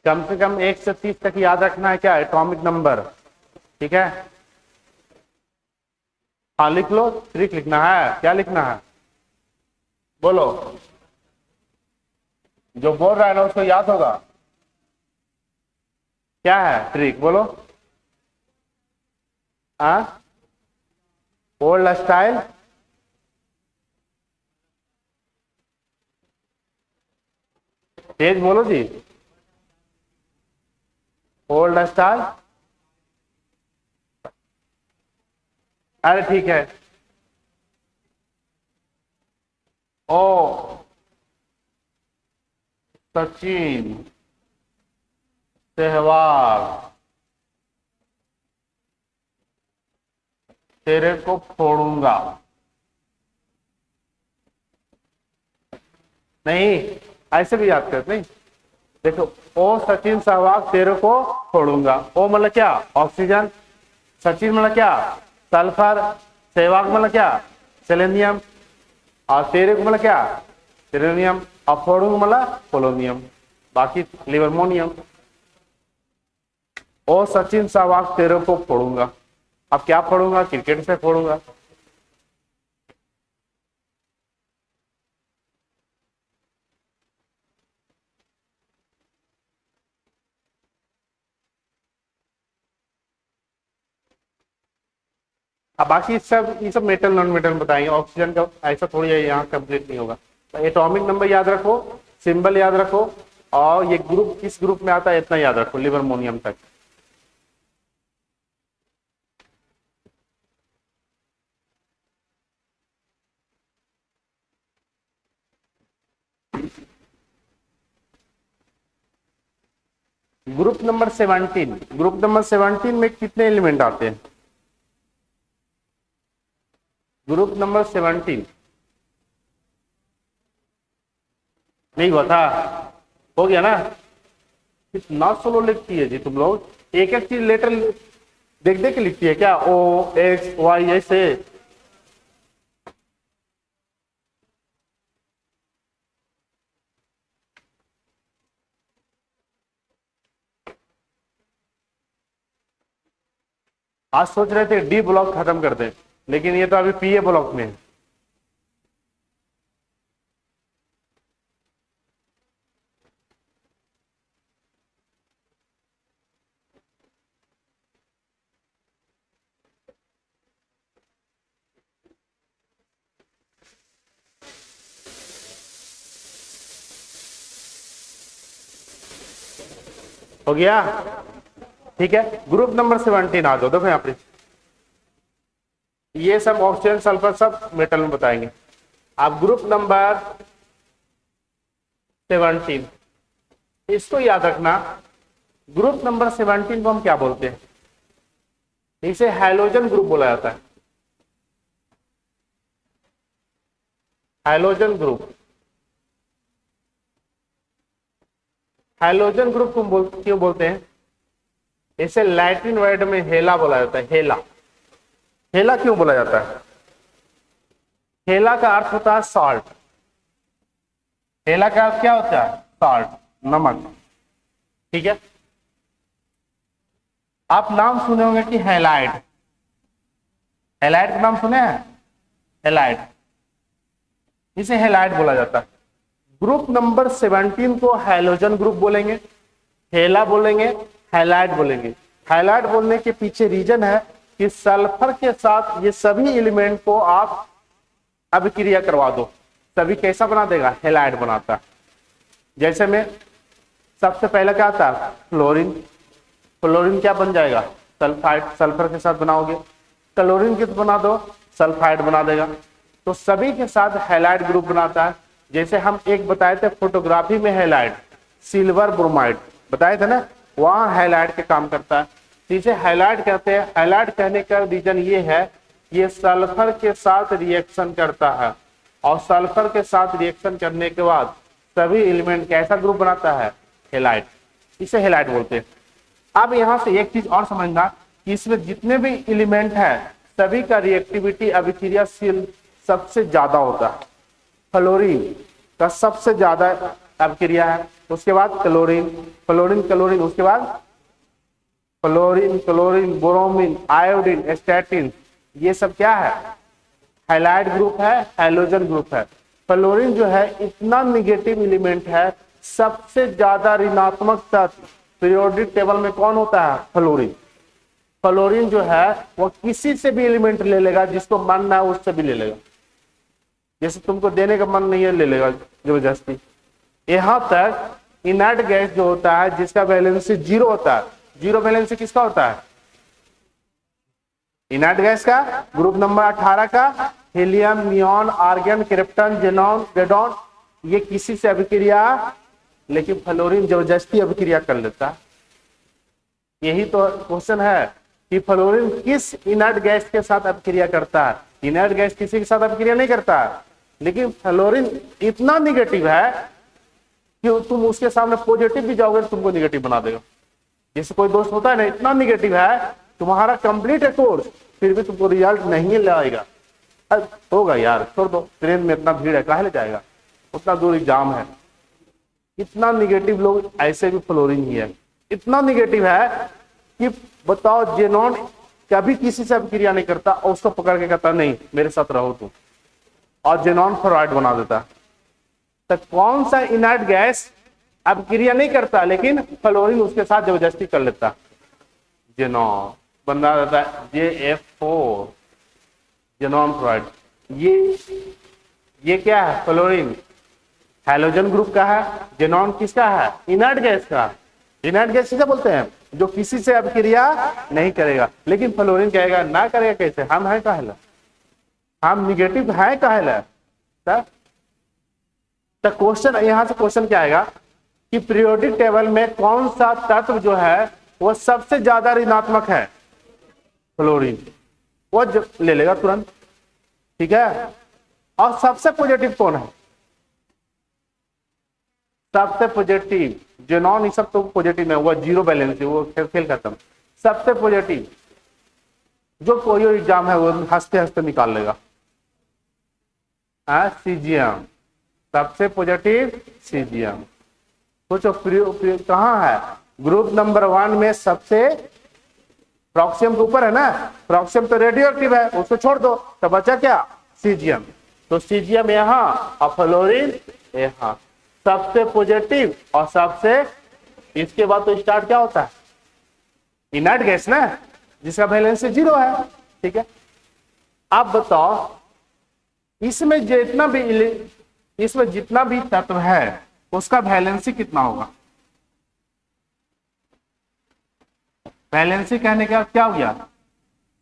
S1: कम से कम 1 से 30 तक याद रखना है क्या? Atomic number. ठीक है, हाँ लिख लो। ट्रिक लिखना है। क्या लिखना है? बोलो। जो बोल रहा है ना उसको याद होगा। क्या है ट्रिक? बोलो। ओल्ड स्टाइल, तेज बोलो जी। Old style. अरे ठीक है। ओ सचिन, सहवाग, तेरे को फोड़ूंगा। नहीं, ऐसे भी याद करते नहीं। देखो, ओ सचिन सहवाग तेरे को फोड़ूंगा। ओ मतलब क्या? ऑक्सीजन। सचिन मतलब क्या? सल्फर। सहवाग मतलब क्या? सेलेनियम। और तेरे को मतलब क्या? टेरेनियम। और फोड़ूंगा मतलब पोलोनियम, बाकी लिबरमोनियम। ओ सचिन सहवाग तेरे को फोड़ूंगा। अब क्या फोड़ूंगा? क्रिकेट से फोड़ूंगा। अब बाकी सब ये सब मेटल नॉन मेटल बताएंगे, ऑक्सीजन का ऐसा थोड़ी है, यहाँ कंप्लीट नहीं होगा। तो एटॉमिक नंबर याद रखो, सिंबल याद रखो, और ये ग्रुप किस ग्रुप में आता है इतना याद रखो, लिबरमोनियम तक। ग्रुप नंबर 17, ग्रुप नंबर 17 में कितने एलिमेंट आते हैं? ग्रुप नंबर 17 नहीं हुआ था? हो गया ना? कितना स्लो लिखती है जी तुम लोग, एक एक चीज लेटर देख देख के लिखती है क्या? ओ एक्स वाई ऐसे। आज सोच रहे थे डी ब्लॉक खत्म कर दें, लेकिन ये तो अभी पीए ब्लॉक में है। हो गया? ठीक है, ग्रुप नंबर 17 आ जाओ। देखो यहाँ पे ये सब ऑक्सीजन सल्फर सब मेटल में बताएंगे। आप ग्रुप नंबर 17 इसको याद रखना। ग्रुप नंबर 17 को हम क्या बोलते हैं? इसे हाइड्रोजन ग्रुप बोला जाता है। हाइड्रोजन ग्रुप, हाइड्रोजन ग्रुप क्यों बोलते हैं? इसे लैटिन वर्ड में हेला बोला जाता है। हेला, हेला क्यों बोला जाता है? हेला का अर्थ होता है सॉल्ट। हेला का अर्थ क्या होता है? सॉल्ट, नमक। ठीक है, आप नाम सुने होंगे कि हैलाइड, हैलाइड का नाम सुने हैं? हैलाइड, इसे हैलाइड बोला जाता है। ग्रुप नंबर 17 को हाइड्रोजन ग्रुप बोलेंगे, हेला बोलेंगे, हैलाइड बोलेंगे। हैलाइड बोलने के पीछे रीजन है कि सल्फर के साथ ये सभी एलिमेंट को आप अभिक्रिया करवा दो, तभी कैसा बना देगा? हैलाइड बनाता है। जैसे में सबसे पहले क्या आता है? फ्लोरीन। फ्लोरीन क्या बन जाएगा? सल्फाइड। सल्फर के साथ बनाओगे, क्लोरीन किस बना दो? सल्फाइड बना देगा। तो सभी के साथ हैलाइड ग्रुप बनाता है। जैसे हम एक बताए थे फोटोग्राफी में हैलाइड, सिल्वर ब्रोमाइड बताए थे ना, वहां हैलाइड के काम करता है। तो इसे हैलाइड कहते हैं। हैलाइड कहने का रीजन ये है, ये सल्फर के साथ रिएक्शन करता है, और सल्फर के साथ रिएक्शन करने के बाद सभी एलिमेंट कैसा ग्रुप बनाता है? हैलाइड। इसे हैलाइड बोलते हैं। अब यहां से एक चीज और समझना कि इसमें जितने भी एलिमेंट है सभी का रिएक्टिविटी अभिक्रियाशील सबसे ज्यादा होता है। फ्लोरीन का सबसे ज्यादा अभिक्रिया है, उसके बाद क्लोरीन, फ्लोरीन क्लोरीन, उसके बाद fluorine chlorine, bromine, iodine, statin, ये सब क्या है? हैलाइड ग्रुप है, हैलोजन ग्रुप है। फ्लोरीन जो है इतना निगेटिव एलिमेंट है, सबसे ज्यादा ऋणात्मक तत्व पीरियोडिक टेबल में कौन होता है? फ्लोरीन। फ्लोरीन जो है वो किसी से भी एलिमेंट ले लेगा, जिसको मन ना है उससे भी ले लेगा। जैसे तुमको देने का मन नहीं है, ले लेगा जबरदस्ती। यहां तक इनर्ट गैस जो होता है जिसका वैलेंसी 0 होता है, 0 वैलेंसी किसका होता है? इनर्ट गैस का। ग्रुप नंबर 18 का helium, neon, argon, krypton, xenon, radon, ये किसी से अभिक्रिया, लेकिन फ्लोरीन जबरदस्ती अभिक्रिया कर लेता है। यही तो क्वेश्चन है कि फ्लोरीन किस इनर्ट गैस के साथ अभिक्रिया करता है? इनर्ट गैस किसी के साथ अभिक्रिया नहीं करता है, लेकिन फ्लोरीन इतना निगेटिव है कि तुम उसके सामने पॉजिटिव भी जाओगे तो तुमको निगेटिव बना देगा। जैसे कोई दोस्त होता है ना, इतना निगेटिव है, तुम्हारा कंप्लीट है कोर्स, फिर भी तुमको रिजल्ट नहीं लाएगा। होगा यार, छोड़ दो, ट्रेन में इतना भीड़ है, काहे ले जाएगा, उतना दूर एग्जाम है। इतना निगेटिव लोग ऐसे भी फ्लोरीन ही है, इतना निगेटिव है कि बताओ जेनॉन कभी किसी से अभिक्रिया नहीं करता, और उसको पकड़ के कहता नहीं मेरे साथ रहो तुम, और जेनॉन फ्लोराइड बना देता। तो कौन सा इनर्ट गैस अभिक्रिया नहीं करता लेकिन फ्लोरीन उसके साथ जबरदस्ती कर लेता? जेनॉन बना देता है JF4। Xenon fluoride. ये क्या है? फ्लोरीन, हैलोजन ग्रुप का है। जेनॉन किसका है? इनर्ट गैस का। इनर्ट गैस किसे बोलते हैं? जो किसी से अभिक्रिया नहीं करेगा। लेकिन फ्लोरीन कहेगा ना करेगा कैसे? हम है कहला, हम निगेटिव है कहला। तो क्वेश्चन यहां से क्वेश्चन क्या आएगा कि पीरियोडिक टेबल में कौन सा तत्व जो है वो सबसे ज्यादा ऋणात्मक है? फ्लोरीन। वो ले लेगा तुरंत, ठीक है। और सबसे पॉजिटिव कौन है? सबसे पॉजिटिव जेनॉन, ये सब तो पॉजिटिव है, वो जीरो बैलेंस है, वो खेल खत्म। सबसे पॉजिटिव जो कोई एग्जाम है वो हंसते हंसते निकाल लेगा, सीजियम। सबसे पॉजिटिव सीजियम। सोचो कहाँ है? ग्रुप नंबर 1 में सबसे, प्रॉक्सियम के ऊपर है ना, प्रॉक्सियम तो रेडियो एक्टिव है, उसको छोड़ दो तो बचा क्या? सीजियम। तो सीजियम यहाँ और फ्लोरीन यहाँ, सबसे पॉजिटिव और सबसे, इसके बाद तो स्टार्ट क्या होता है? इनर्ट गैस ना, जिसका वैलेंसी 0 है, ठीक है। अब बताओ इसमें जितना भी तत्व है उसका वैलेंसी कितना होगा? वैलेंसी कहने का क्या हो गया?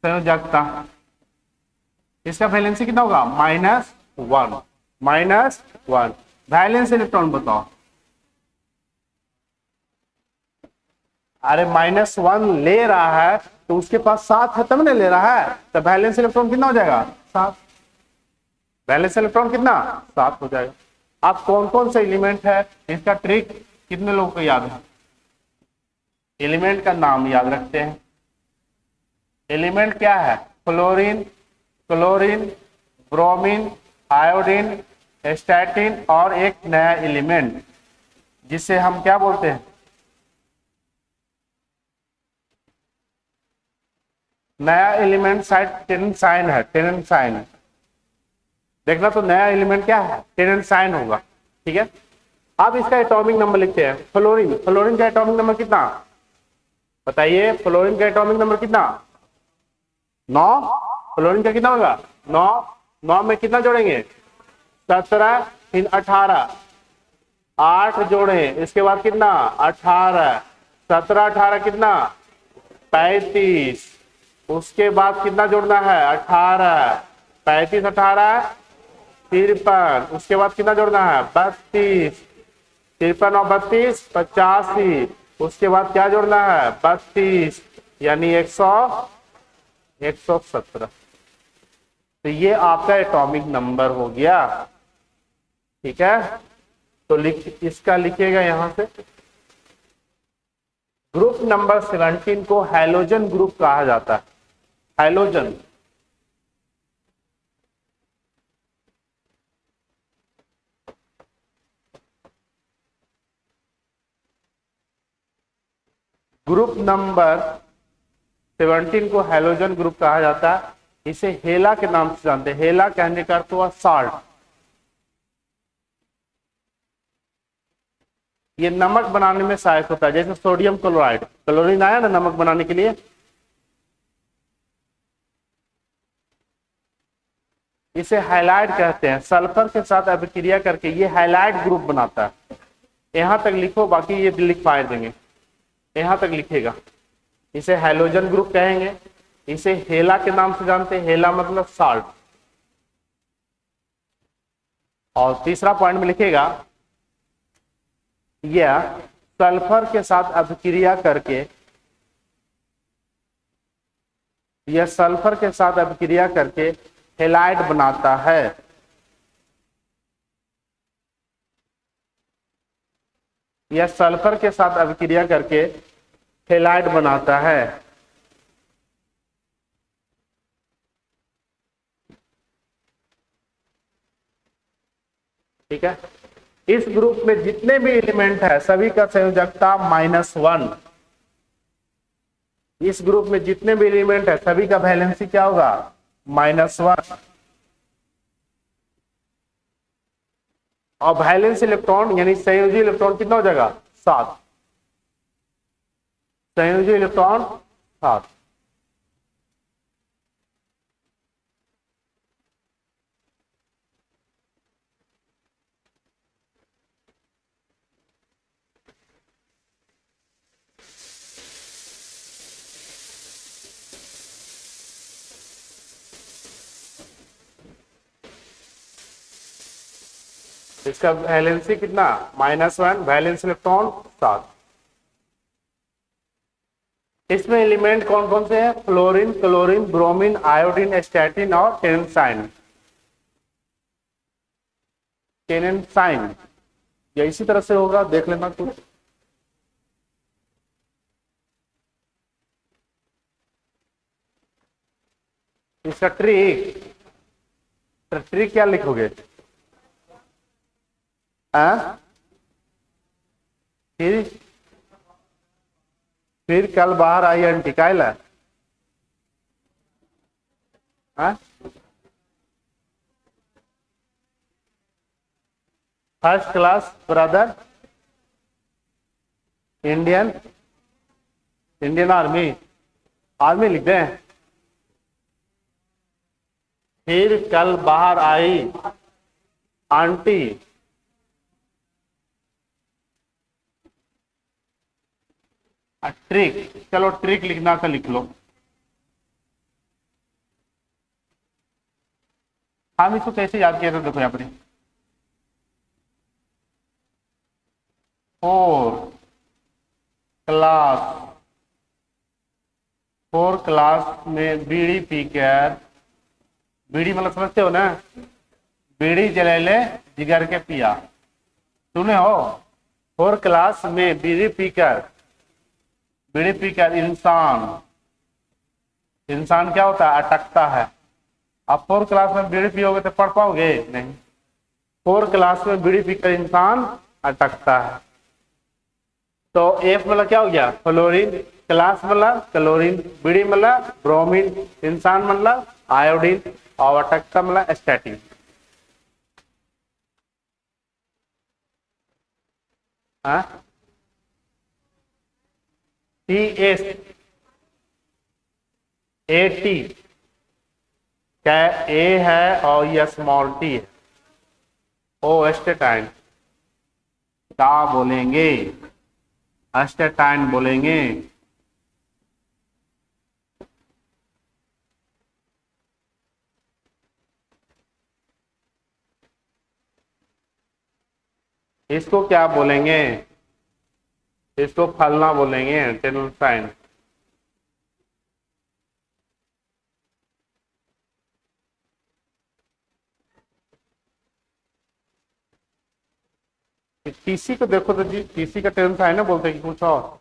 S1: संयोजकता। इसका वैलेंसी कितना होगा? -1। -1 वैलेंस इलेक्ट्रॉन बताओ। अरे -1 ले रहा है तो उसके पास 7 है तब ना ले रहा है, तो वैलेंस इलेक्ट्रॉन कितना हो जाएगा? 7। वैलेंस इलेक्ट्रॉन कितना? 7 हो जाएगा। अब कौन कौन से एलिमेंट है इसका ट्रिक कितने लोगों को याद है? एलिमेंट का नाम याद रखते हैं। एलिमेंट क्या है? Fluorine, chlorine, bromine, iodine, statin और एक नया एलिमेंट जिसे हम क्या बोलते हैं? नया एलिमेंट शायद टेरेंसाइन है, टेरेंसाइन। देखना तो नया एलिमेंट क्या है? टेरेंसाइन होगा, ठीक है। अब इसका एटॉमिक नंबर लिखते हैं। फ्लोरीन, फ्लोरीन का एटॉमिक नंबर कितना बताइए? फ्लोरीन का एटॉमिक नंबर कितना? 9। फ्लोरीन का कितना होगा? 9। 9 में कितना जोड़ेंगे? 17 फिर 18, 8 जोड़े, इसके बाद कितना? 18, 17 18 कितना? 35। उसके बाद कितना जोड़ना है? 18, 35 18 53। उसके बाद कितना जोड़ना है? 32, 53 और 32 85। उसके बाद क्या जोड़ना है? 32, यानी 117। तो ये आपका एटॉमिक नंबर हो गया, ठीक है। तो इसका लिखिएगा यहां से। ग्रुप नंबर 17 को हैलोजन ग्रुप कहा जाता है। हैलोजन, ग्रुप नंबर 17 को हैलोजन ग्रुप कहा जाता है। इसे हेला के नाम से जानते हैं। हेला कहने का अर्थ हुआ साल्ट। ये नमक बनाने में सहायक होता है, जैसे सोडियम क्लोराइड, क्लोरीन आया ना नमक बनाने के लिए। इसे हाइलाइट कहते हैं। सल्फर के साथ अभिक्रिया करके ये हाइलाइट ग्रुप बनाता है। यहां तक लिखो, बाकी ये लिख पाए देंगे, यहां तक लिखेगा। इसे हैलोजन ग्रुप कहेंगे। इसे हेला के नाम से जानते हैं। हेला मतलब साल्ट। और तीसरा पॉइंट में लिखेगा, यह सल्फर के साथ अभिक्रिया करके, यह सल्फर के साथ अभिक्रिया करके हेलाइड बनाता है। यह सल्फर के साथ अभिक्रिया करके हेलाइड बनाता है। ठीक है। इस ग्रुप में जितने भी एलिमेंट है सभी का संयोजकता -1। इस ग्रुप में जितने भी एलिमेंट है सभी का वैलेंसी क्या होगा? -1। और वैलेंस इलेक्ट्रॉन यानी संयोजी इलेक्ट्रॉन कितना हो जाएगा? 7। संयोजी इलेक्ट्रॉन 7। इसका वैलेंसी कितना, -1, वैलेंस इलेक्ट्रॉन 7। इसमें एलिमेंट कौन कौन से हैं, fluorine, chlorine, bromine, iodine, astatine और टेनेसाइन। टेनेसाइन या इसी तरह से होगा, देख लेना कुछ। इसका ट्रिक, ट्रिक क्या लिखोगे, फिर कल बाहर आई आंटी कायला, first class brother, Indian, Indian army, army लिख दें। फिर कल बाहर आई आंटी, ट्रिक, चलो ट्रिक लिखना का लिख लो। हम इसको कैसे याद किया था, देखो यहाँ पर, 4 क्लास में बीड़ी पी कर, बीड़ी मतलब समझते हो ना, बीड़ी जलेले जिगर के पिया, सुने हो। 4 क्लास में बीड़ी पीकर इंसान क्या होता है, अटकता है। अब 4 क्लास में बीड़ी पियोगे तो पढ़ पाओगे नहीं। 4 क्लास में बीड़ी पीकर इंसान अटकता है। तो एफ मतलब क्या हो गया, फ्लोरीन, क्लास मतलब क्लोरीन, बीड़ी मतलब ब्रोमीन, इंसान मतलब आयोडीन और अटकता मतलब एस्टैटिन। TSAT क्या ए है और ये स्मॉल टी है, ओ एस्टेटाइन, क्या बोलेंगे, एस्टेटाइन बोलेंगे। इसको क्या बोलेंगे, इसको फलना बोलेंगे, टेनोसाइन। टीसी को देखो तो जी, टीसी का टेनोसाइन है बोलते हैं कि कुछ और,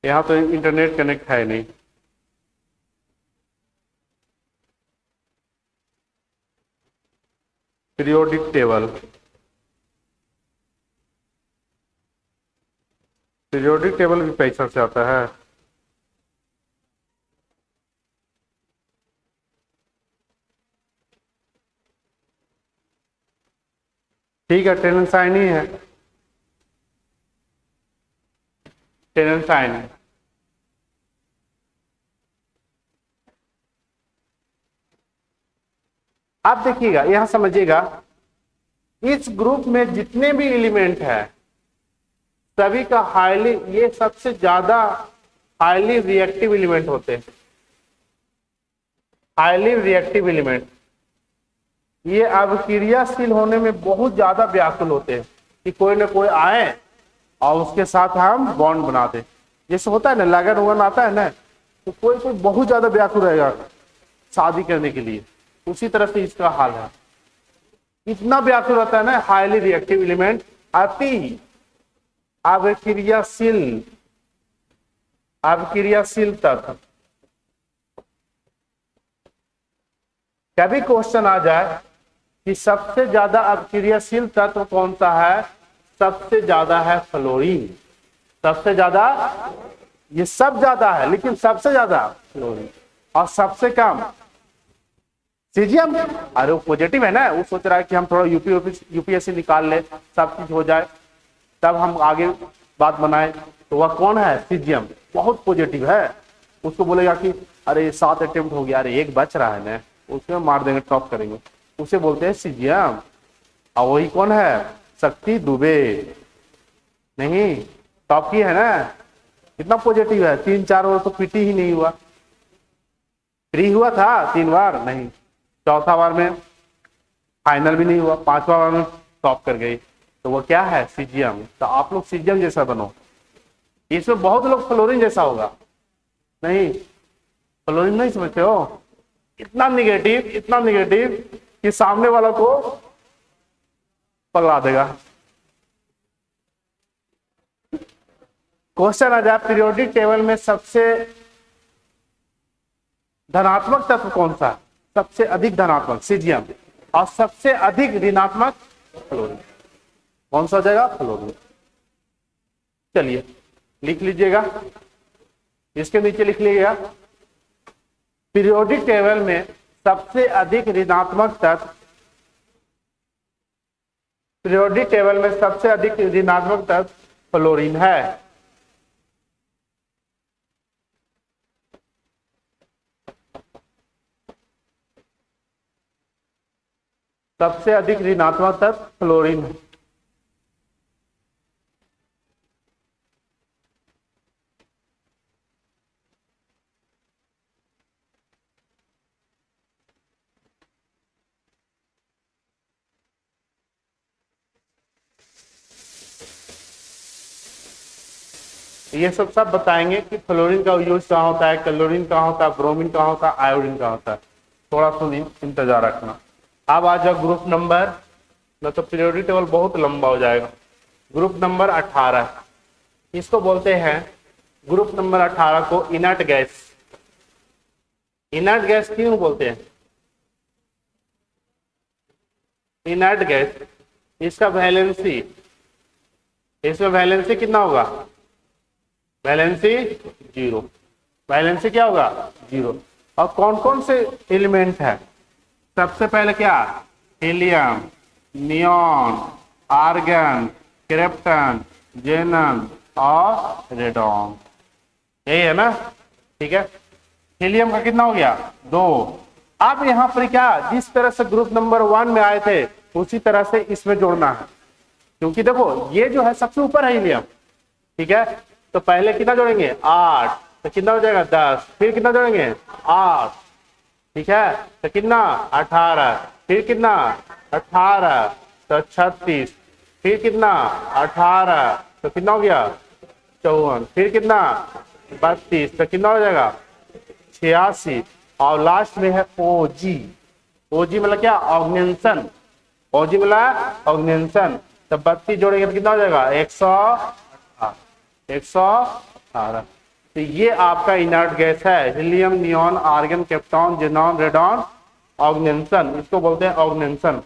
S1: यहाँ तो इंटरनेट कनेक्ट है नहीं। पीरियोडिक टेबल, पीरियोडिक टेबल भी पैसा से आता है। ठीक है, टेनेसाइन ही है, टेनेसाइन। आप देखिएगा, यहां समझिएगा, इस ग्रुप में जितने भी एलिमेंट है सभी का हाईली, ये सबसे ज्यादा हाईली रिएक्टिव एलिमेंट होते हैं। हाईली रिएक्टिव एलिमेंट ये अभिक्रियाशील होने में बहुत ज्यादा व्याकुल होते हैं कि कोई ना कोई आए और उसके साथ हम बॉन्ड बना दे। जैसे होता है ना, लगन उगन आता है ना, तो कोई कोई बहुत ज्यादा व्याकुल रहेगा शादी करने के लिए, उसी तरह से इसका हाल है। इतना व्याकुल रहता है ना, हाईली रिएक्टिव एलिमेंट, अति अभिक्रियाशील तत्व। कभी क्वेश्चन आ जाए कि सबसे ज्यादा अभिक्रियाशील तत्व कौन सा है, सबसे ज्यादा है फ्लोरीन। सबसे ज्यादा, ये सब ज्यादा है लेकिन सबसे ज्यादा फ्लोरीन, और सबसे कम सीजियम। अरे वो पॉजिटिव है ना, वो सोच रहा है कि हम थोड़ा यूपीएससी निकाल ले, सब चीज हो जाए, तब हम आगे बात बनाए। तो वह कौन है, सीजियम, बहुत पॉजिटिव है। उसको बोलेगा कि अरे 7 अटेम्प्ट हो गया, अरे 1 बच रहा है ना, उसमें मार देंगे, टॉप करेंगे, उसे बोलते हैं सीजियम। और वही कौन है, शक्ति दुबे, नहीं टॉप की है ना, कितना पॉजिटिव है। 3-4 बार तो पीटी ही नहीं हुआ, फ्री हुआ था 3 बार नहीं, चौथा बार में फाइनल भी नहीं हुआ, 5वां बार में टॉप कर गई, तो वो क्या है, सीजियम। तो आप लोग सीजियम जैसा बनो। इसमें बहुत लोग फ्लोरीन जैसा होगा, नहीं फ्लोरीन नहीं समझते हो, इतना निगेटिव कि सामने वाला को पगला देगा। क्वेश्चन आ जाए पीरियोडिक टेबल में सबसे धनात्मक तत्व कौन सा, सबसे अधिक धनात्मक सीजियम, और सबसे अधिक ऋणात्मक फ्लोरीन, कौन सा हो जाएगा, फ्लोरीन। चलिए लिख लीजिएगा, इसके नीचे लिख लीजिएगा पीरियोडिक टेबल में सबसे अधिक ऋणात्मक तत्व, पीरियोडिक टेबल में सबसे अधिक ऋणात्मक तत्व फ्लोरीन है। सबसे अधिक ऋणात्मक तत्व फ्लोरीन है। ये सब बताएंगे कि फ्लोरीन का यूज कहाँ होता है, क्लोरीन कहाँ होता है, ब्रोमीन कहाँ होता है, आयोडीन कहाँ होता है। थोड़ा सुनिए, इंतजार रखना। अब आ जाओ ग्रुप नंबर, न तो पीरियोडिक टेबल बहुत लंबा हो जाएगा। ग्रुप नंबर 18, इसको बोलते हैं, ग्रुप नंबर 18 को इनर्ट गैस। इनर्ट गैस क्यों बोलते हैं, इनर्ट गैस, इसका वैलेंसी, इसमें वैलेंसी कितना होगा, वैलेंसी 0, वैलेंसी क्या होगा, 0। और कौन कौन से एलिमेंट है, सबसे पहले क्या, हीलियम, नियॉन, आर्गन, क्रिप्टन, जेनन और रेडॉन, यही है ना, ठीक है। हीलियम का कितना हो गया, 2। अब यहाँ पर क्या, जिस तरह से ग्रुप नंबर 1 में आए थे उसी तरह से इसमें जोड़ना है, क्योंकि देखो ये जो है सबसे ऊपर है हीलियम, ठीक है। तो पहले कितना जोड़ेंगे, 8, तो कितना हो जाएगा 10, फिर कितना जोड़ेंगे 8, ठीक है, तो कितना 18, फिर कितना 18, तो 36, फिर कितना 18, तो कितना हो गया 54, फिर कितना 32, तो कितना हो जाएगा 86, और लास्ट में है ओजी। ओजी मतलब क्या, ऑर्गेनाइजेशन, ओजी मतलब ऑर्गेनाइजेशन। तो 32 जोड़ेंगे तो कितना हो जाएगा 118। तो ये आपका इनर्ट गैस है, helium, neon, argon, krypton, xenon, radon, organization, इसको बोलते हैं ऑर्गेनाइजेशन,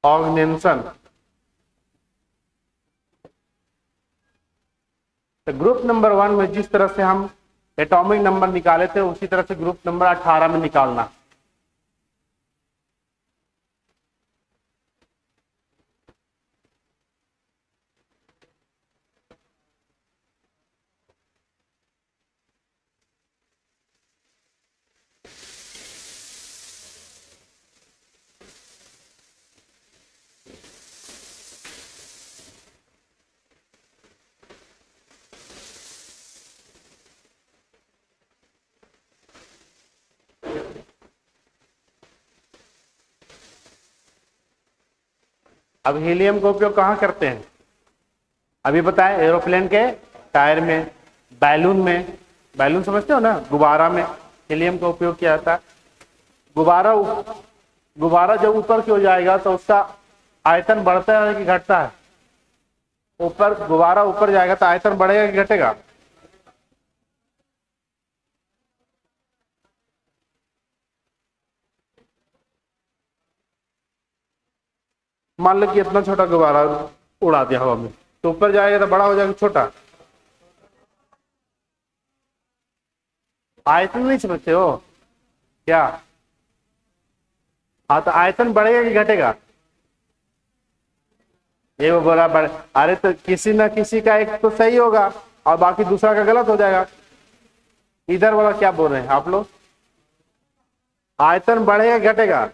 S1: ऑर्गेनाइजेशन। तो ग्रुप नंबर 1 में जिस तरह से हम एटॉमिक नंबर निकाले थे उसी तरह से ग्रुप नंबर 18 में निकालना। अब हीलियम का उपयोग कहाँ करते हैं, अभी बताएं, एरोप्लेन के टायर में, बैलून में, बैलून समझते हो ना, गुब्बारा में हीलियम का उपयोग किया जाता है। गुब्बारा जब ऊपर की हो जाएगा तो उसका आयतन बढ़ता है कि घटता है, ऊपर गुब्बारा ऊपर जाएगा तो आयतन बढ़ेगा कि घटेगा, मान लो कि इतना छोटा गुब्बारा उड़ा दिया हवा में, तो ऊपर जाएगा तो बड़ा हो जाएगा छोटा, आयतन नहीं समझते हो क्या, हाँ तो आयतन बढ़ेगा कि घटेगा, ये वो बोला बढ़, अरे तो किसी ना किसी का एक तो सही होगा और बाकी दूसरा का गलत हो जाएगा। इधर वाला क्या बोल रहे हैं आप लोग, आयतन बढ़ेगा घटेगा,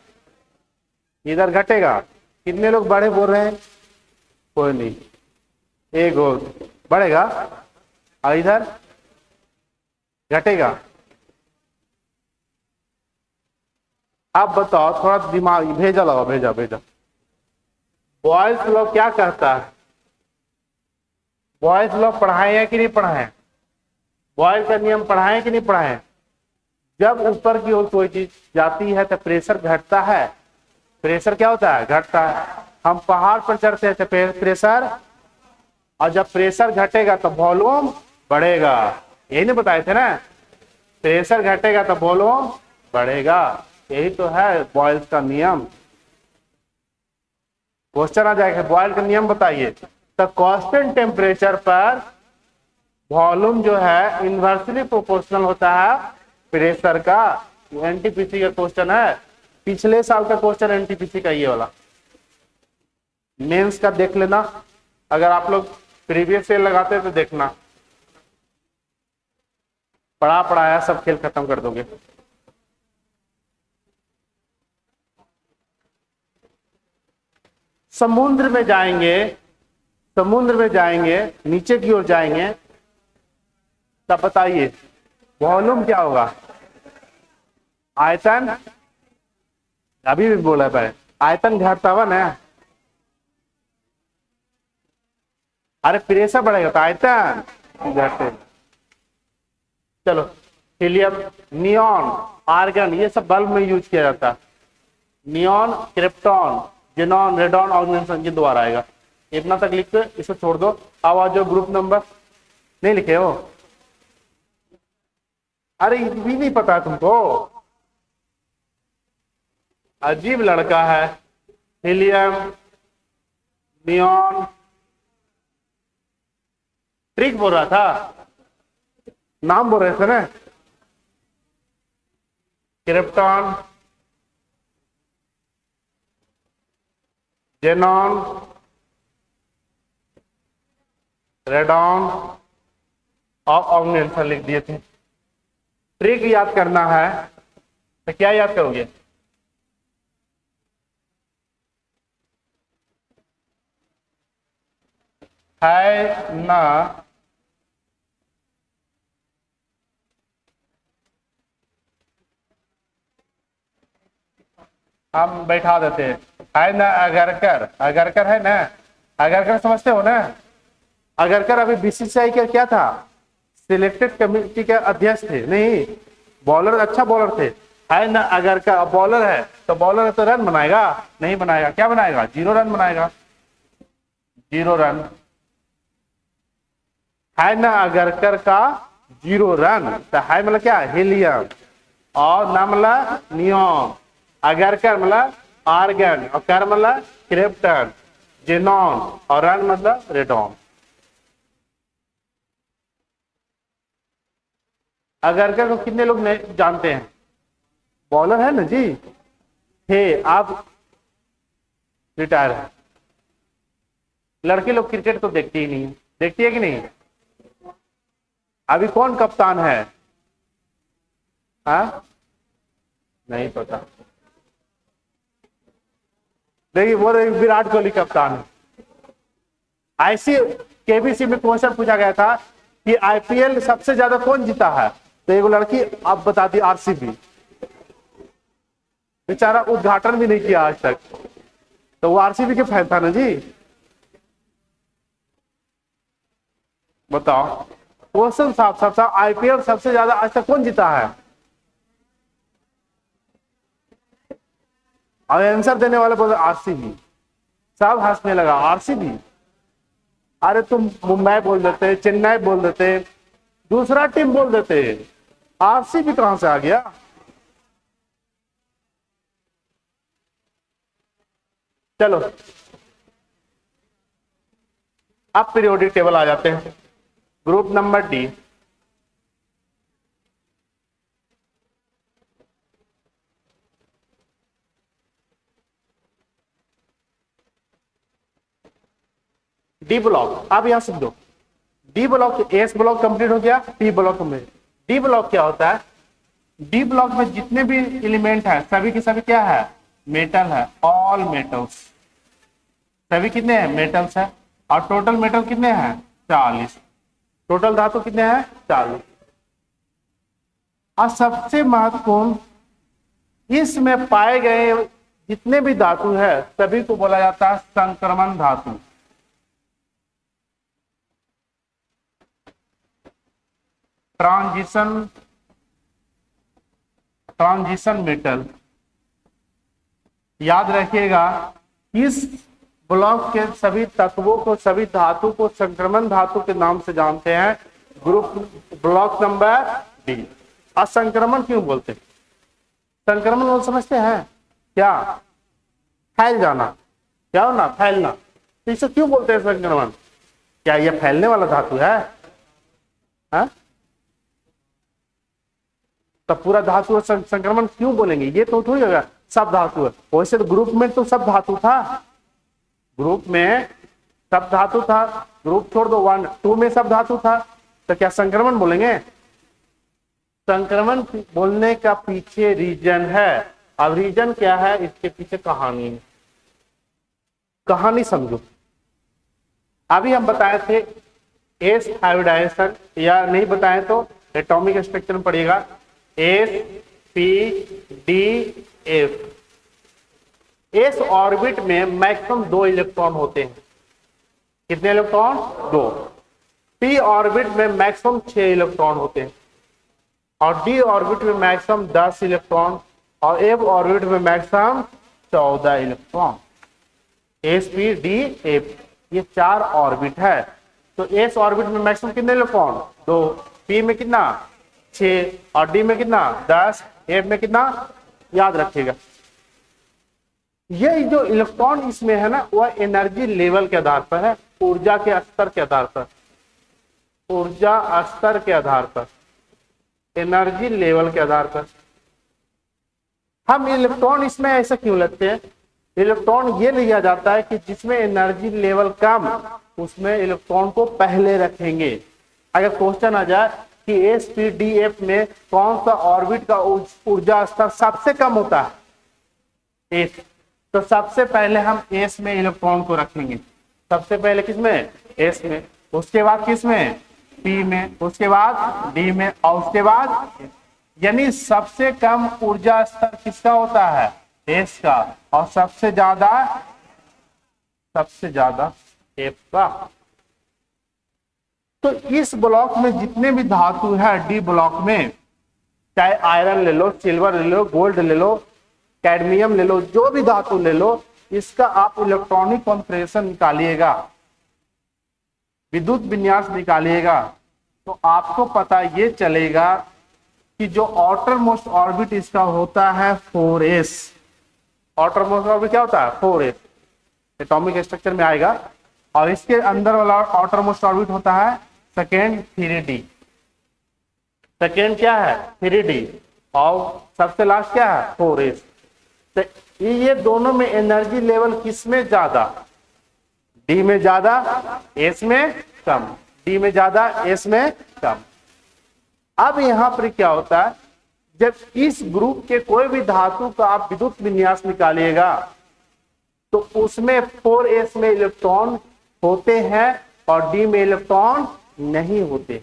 S1: इधर घटेगा, कितने लोग बढ़े बोल रहे हैं, कोई नहीं, एक हो बढ़ेगा और इधर घटेगा। आप बताओ, थोड़ा दिमाग भेजा लगाओ, भेजा भेजा। बॉयल्स लॉ क्या कहता है? बॉयल्स लॉ पढ़ाए हैं कि नहीं पढ़ाए? बॉयल का नियम पढ़ाए कि नहीं पढ़ाए? जब ऊपर की ओर कोई चीज जाती है तो प्रेशर घटता है। प्रेशर क्या होता है? घटता है। हम पहाड़ पर चढ़ते हैं तो प्रेशर, और जब प्रेशर घटेगा तो वॉल्यूम बढ़ेगा। यही नहीं बताए थे ना? प्रेशर घटेगा तो वॉल्यूम बढ़ेगा। यही तो है बॉयल्स का नियम। क्वेश्चन आ जाएगा, बॉयल का नियम बताइए। तो कांस्टेंट टेम्परेचर पर वॉल्यूम जो है इनवर्सली प्रोपोर्शनल होता है प्रेशर का। एनटीपीसी का क्वेश्चन है, पिछले साल का क्वेश्चन एनटीपीसी का ये वाला। मेंस का देख लेना, अगर आप लोग प्रीवियस ईयर लगाते तो देखना, पढ़ा पढ़ाया सब खेल खत्म कर दोगे। समुद्र में जाएंगे, समुद्र में जाएंगे, नीचे की ओर जाएंगे, तब बताइए वॉल्यूम क्या होगा? आयतन, अभी भी बोला है, आयतन घटता हुआ ना। अरे प्रेशर बढ़ेगा तो आयतन घटे। चलो, हीलियम, नियॉन, आर्गन, ये सब बल्ब में यूज किया जाता है। Neon, krypton, xenon, radon, organization, ये दोबारा आएगा। इतना तक लिख के इसे छोड़ दो। अब आ जाओ ग्रुप नंबर, नहीं लिखे हो? अरे ये भी नहीं पता तुमको? अजीब लड़का है। हीलियम, नियॉन, ट्रिक बोल रहा था, नाम बोल रहे थे ना। क्रिप्टॉन, जेनॉन, रेडॉन और ऑर्गेनाइजेशन लिख दिए थे। ट्रिक याद करना है तो क्या याद करोगे? है ना, हम बैठा देते हैं। है ना अगरकर, अगरकर है ना, अगरकर समझते हो ना? अगरकर अभी बीसीसीआई का क्या था? सिलेक्टेड कमेटी के अध्यक्ष थे। नहीं, बॉलर, अच्छा बॉलर थे। है ना अगरकर बॉलर है, तो बॉलर है तो रन बनाएगा? नहीं बनाएगा। क्या बनाएगा? 0 रन बनाएगा। 0 रन। है ना अगरकर का 0 रन। तो है मतलब क्या? हीलियम, और ना मतलब नियॉन, अगरकर मतलब आर्गन, और कर मतलब क्रिप्टन, जेनॉन, और रन मतलब रेडॉन। अगरकर को कितने लोग नहीं जानते हैं? बॉलर है ना जी, थे, आप रिटायर है। लड़के लोग क्रिकेट तो देखती ही नहीं, देखती है कि नहीं? अभी कौन कप्तान है? हाँ, नहीं पता। देखिए, वो विराट कोहली कप्तान है। ऐसे केबीसी में क्वेश्चन पूछा गया था कि आईपीएल सबसे ज्यादा कौन जीता है, तो एक लड़की अब बता दी आरसीबी। बेचारा उद्घाटन भी नहीं किया आज तक, तो वो आरसीबी के फैन था ना जी। बताओ, क्वेश्चन साफ साफ साफ, आईपीएल सबसे ज्यादा आज तक कौन जीता है? और आंसर देने वाले बोले आरसीबी। सब हंसने लगा, आरसीबी? अरे तुम मुंबई बोल देते, चेन्नई बोल देते, दूसरा टीम बोल देते, आरसीबी कहां से आ गया? चलो, अब पीरियोडिक टेबल आ जाते हैं। Group number D, D block. आप यहां समझो, D block, S block complete हो गया, पी ब्लॉक में। डी ब्लॉक क्या होता है? डी ब्लॉक में जितने भी एलिमेंट है सभी के सभी क्या है? मेटल है, ऑल मेटल्स। सभी कितने हैं? मेटल्स है। और टोटल मेटल कितने हैं? 40। टोटल धातु कितने हैं? 40। और सबसे महत्वपूर्ण इसमें पाए गए जितने भी धातु है सभी को बोला जाता है संक्रमण धातु। Transition metal. याद रखिएगा, इस ब्लॉक के सभी तत्वों को, सभी धातु को संक्रमण धातु के नाम से जानते हैं। Group block number D. असंक्रमण क्यों बोलते हैं? संक्रमण वो समझते हैं क्या? फैल जाना, क्या होना? फैलना। तो इसे क्यों बोलते हैं संक्रमण? क्या यह फैलने वाला धातु है? तो पूरा धातु संक्रमण क्यों बोलेंगे? ये तो थोड़ी होगा सब धातु है। वैसे तो ग्रुप में तो सब धातु था, ग्रुप में सब धातु था। ग्रुप छोड़ दो, 1, 2 में सब धातु था। तो क्या संक्रमण बोलेंगे? संक्रमण बोलने का पीछे रीजन है। अब रीजन क्या है? इसके पीछे कहानी है। कहानी समझो। अभी हम बताए थे एस हाइब्रिडाइजेशन, या नहीं बताए तो एटॉमिक स्ट्रक्चर में पढ़िएगा। sp_d_f। एस ऑर्बिट में मैक्सिमम 2 इलेक्ट्रॉन होते हैं। कितने इलेक्ट्रॉन? 2। p ऑर्बिट में मैक्सिमम 6 इलेक्ट्रॉन होते हैं, और d ऑर्बिट में मैक्सिमम 10 इलेक्ट्रॉन, और f ऑर्बिट में मैक्सिमम 14 इलेक्ट्रॉन। sp_d_f ये 4 ऑर्बिट है। तो s ऑर्बिट में मैक्सिमम कितने इलेक्ट्रॉन? 2। p में कितना? 6, और d में कितना? 10, f में कितना? याद रखिएगा, ये जो इलेक्ट्रॉन इसमें है ना, वह एनर्जी लेवल के आधार पर है, ऊर्जा के स्तर के आधार पर, ऊर्जा स्तर के आधार पर, एनर्जी लेवल के आधार पर। हम इलेक्ट्रॉन इसमें ऐसा क्यों लगते हैं? इलेक्ट्रॉन ये लिया जाता है कि जिसमें एनर्जी लेवल कम, उसमें इलेक्ट्रॉन को पहले रखेंगे। अगर क्वेश्चन आ जाए कि sp_d_f में कौन सा ऑर्बिट का ऊर्जा स्तर सबसे कम होता है? एस। तो सबसे पहले हम एस में इलेक्ट्रॉन को रखेंगे। सबसे पहले किसमें? एस में। उसके बाद किसमें? पी में। उसके बाद डी में, और उसके बाद, यानी सबसे कम ऊर्जा स्तर किसका होता है? एस का, और सबसे ज्यादा एफ का। तो इस ब्लॉक में जितने भी धातु है डी ब्लॉक में, चाहे आयरन ले लो, सिल्वर ले लो, गोल्ड ले लो, कैडमियम ले लो, जो भी धातु ले लो, इसका आप इलेक्ट्रॉनिक कॉन्फ़िगरेशन निकालिएगा, विद्युत विन्यास निकालिएगा, तो आपको पता ये चलेगा कि जो आउटर मोस्ट ऑर्बिट इसका होता है 4s। आउटर मोस्ट ऑर्बिट क्या होता है? 4s। एटॉमिक स्ट्रक्चर में आएगा। और इसके अंदर वाला आउटर मोस्ट ऑर्बिट होता है सेकेंड 3d। सेकेंड क्या है? 3d। और सबसे लास्ट क्या है? 4s। तो ये दोनों में एनर्जी लेवल किसमें ज्यादा? डी में ज्यादा, एस में कम। डी में ज्यादा, एस में कम। अब यहां पर क्या होता है, जब इस ग्रुप के कोई भी धातु का आप विद्युत विन्यास निकालिएगा तो उसमें 4s में इलेक्ट्रॉन होते हैं और डी में इलेक्ट्रॉन नहीं होते।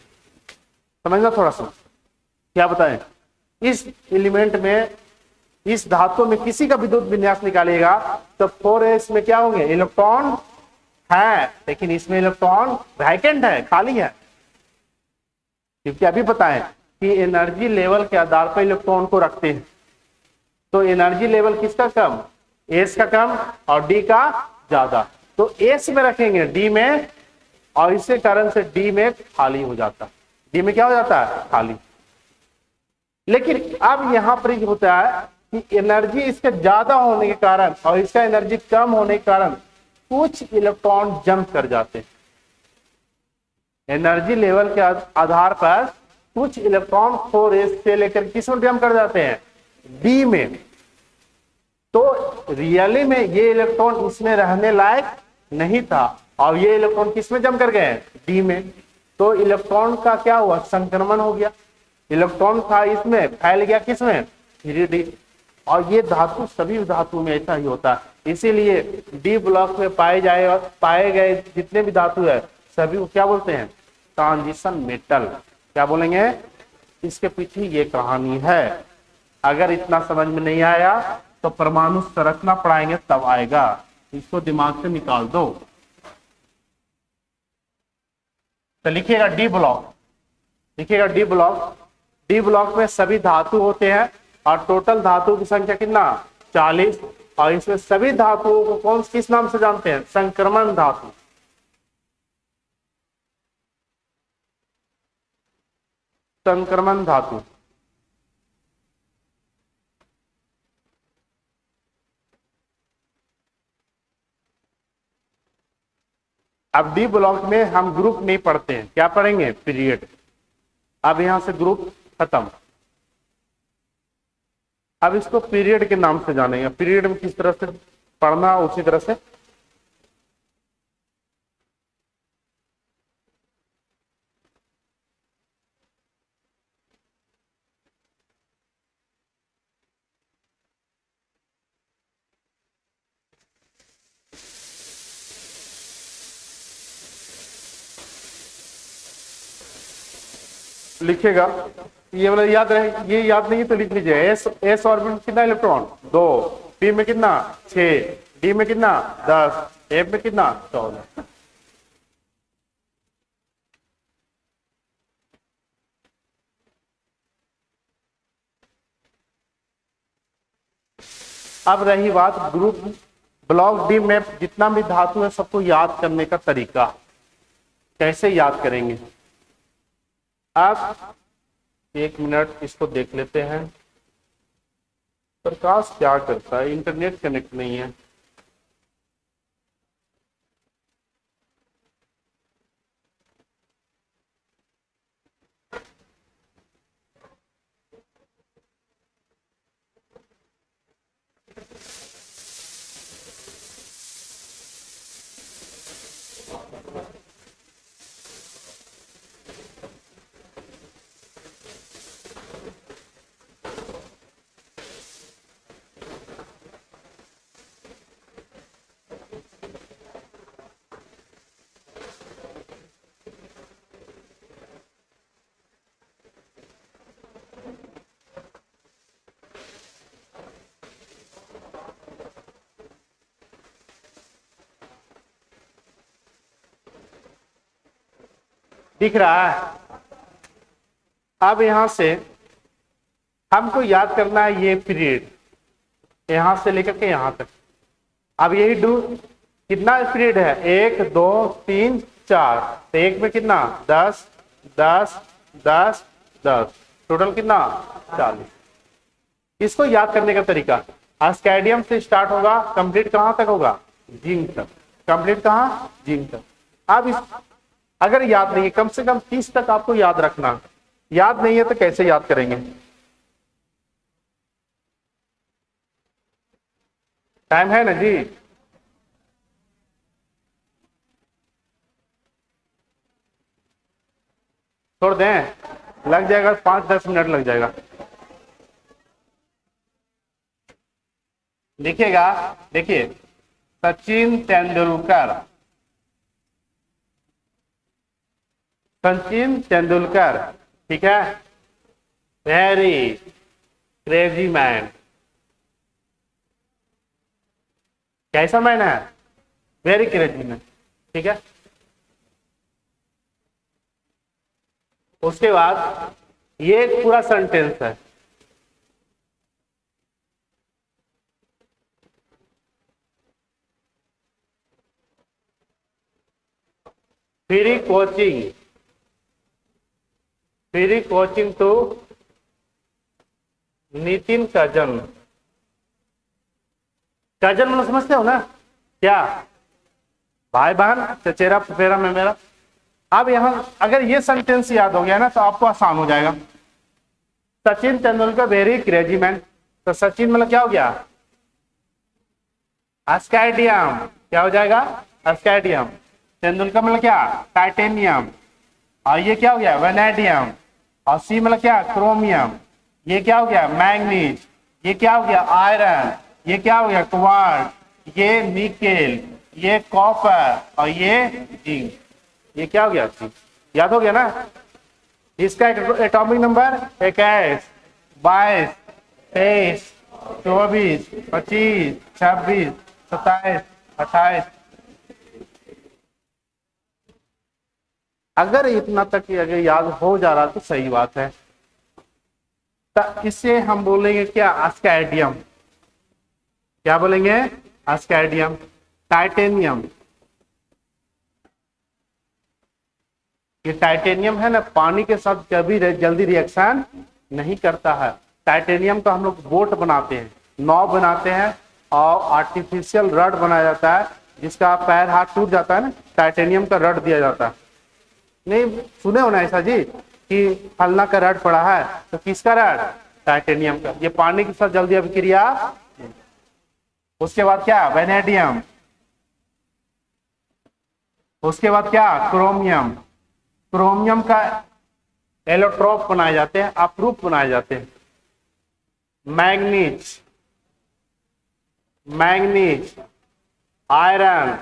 S1: समझना थोड़ा सा, क्या बताएं? इस एलिमेंट में, इस धातु में किसी का विद्युत विन्यास निकालिएगा तो 4s में क्या होंगे? इलेक्ट्रॉन है, लेकिन इसमें इलेक्ट्रॉन वैकेंट है, खाली है। क्योंकि अभी बताएं कि एनर्जी लेवल के आधार पर इलेक्ट्रॉन को रखते हैं। तो एनर्जी लेवल किसका कम? एस का कम और डी का ज्यादा। तो एस में रखेंगे, डी में, और इसी कारण से डी में खाली हो जाता है। डी में क्या हो जाता है? खाली। लेकिन अब यहां पर होता है कि एनर्जी इसके ज्यादा होने के कारण और इसका एनर्जी कम होने के कारण कुछ इलेक्ट्रॉन जंप कर जाते हैं। एनर्जी लेवल के आधार पर कुछ इलेक्ट्रॉन 4s से लेकर किस में जंप कर जाते हैं? डी में। तो रियली में ये इलेक्ट्रॉन इसमें रहने लायक नहीं था और ये इलेक्ट्रॉन किस में जंप कर गए? डी में। तो इलेक्ट्रॉन का क्या हुआ? संक्रमण हो गया। इलेक्ट्रॉन था इसमें, फैल गया किसमें? 3d। और ये धातु सभी धातु में ऐसा ही होता है। इसीलिए डी ब्लॉक में पाए गए जितने भी धातु है सभी को क्या बोलते हैं? Transition metal. क्या बोलेंगे? इसके पीछे ये कहानी है। अगर इतना समझ में नहीं आया तो परमाणु संरचना पढ़ाएंगे तब आएगा, इसको दिमाग से निकाल दो। तो लिखिएगा डी ब्लॉक, लिखिएगा डी ब्लॉक। डी ब्लॉक में सभी धातु होते हैं और टोटल धातु की संख्या कितना 40, और इसमें सभी धातुओं को कौन किस नाम से जानते हैं, संक्रमण धातु। संक्रमण धातु। अब डी ब्लॉक में हम ग्रुप नहीं पढ़ते हैं, क्या पढ़ेंगे, पीरियड। अब यहां से ग्रुप खत्म। अब इसको पीरियड के नाम से जानेंगे, पीरियड में किस तरह से पढ़ना उसी तरह से। लिखेगा ये वाला याद रहे, ये याद नहीं है तो लिख लीजिए। एस ऑर्बिटल कितना इलेक्ट्रॉन 2, पी में कितना 6, डी में कितना 10, एफ में कितना 14। अब रही बात ग्रुप ब्लॉक डी में जितना भी धातु है सबको याद करने का तरीका, कैसे याद करेंगे। अब 1 मिनट इसको देख लेते हैं। प्रकाश क्या करता है, इंटरनेट कनेक्ट नहीं है। दिख रहा है। अब यहां से हमको याद करना है ये पीरियड, यहां से लेकर के यहां तक। अब यही डू कितना पीरियड है, 1 2 3 4, तो एक में कितना 10 10 10 10, टोटल कितना 40। इसको याद करने का तरीका स्कैडियम से स्टार्ट होगा, कंप्लीट कहां तक होगा, जिंक तक। कंप्लीट कहां, जिंक तक। अब इस अगर याद नहीं है, कम से कम 30 तक आपको याद रखना। याद नहीं है तो कैसे याद करेंगे। टाइम है ना जी, छोड़ दें, लग जाएगा 5-10 मिनट लग जाएगा। लिखिएगा, देखिए सचिन तेंदुलकर, सचिन तेंदुलकर, ठीक है, वेरी क्रेजी मैन। कैसा मैन है, वेरी क्रेजी मैन, ठीक है। उसके बाद ये एक पूरा सेंटेंस है, free coaching, free coaching to Nitin का जन्म। का जन्म समझते हो ना, क्या भाई बहन चचेरा फुफेरा में मेरा। अब यहां अगर ये सेंटेंस याद हो गया ना तो आपको आसान हो जाएगा। Sachin Tendulkar very crazy man, तो सचिन मतलब क्या हो गया, स्कैडियम, क्या हो जाएगा, स्कैडियम। तेंदुलकर मतलब क्या, टाइटेनियम, और ये क्या हो गया, वेनेडियम, और सी मतलब क्या, क्रोमियम, ये क्या हो गया, मैंगनीज, ये क्या हो गया, आयरन, ये क्या हो गया, क्वार्ट्ज, ये निकेल, ये कॉपर, और ये जिंक। ये क्या हो गया, याद हो गया ना। इसका एटॉमिक नंबर 21, 22, 23, 24, 25, 26, 27, 28। अगर इतना तक अगर याद हो जा रहा तो सही बात है। तो इसे हम बोलेंगे क्या, आस्कैडियम। क्या बोलेंगे, आस्कैडियम। टाइटेनियम, ये टाइटेनियम है ना, पानी के साथ कभी जल्दी रिएक्शन नहीं करता है। टाइटेनियम का हम लोग बोट बनाते हैं, नाव बनाते हैं, और आर्टिफिशियल रड बनाया जाता है, जिसका पैर हाथ टूट जाता है ना, टाइटेनियम का रड दिया जाता है। नहीं सुने हो ना ऐसा जी कि फलना का रड पड़ा है, तो किसका रड, टाइटेनियम का। ये पानी के साथ जल्दी अभिक्रिया। उसके बाद क्या, वेनेडियम। उसके बाद क्या, क्रोमियम। क्रोमियम का एलोट्रोप बनाए जाते हैं, अपरूप बनाए जाते हैं। Manganese, manganese. आयरन,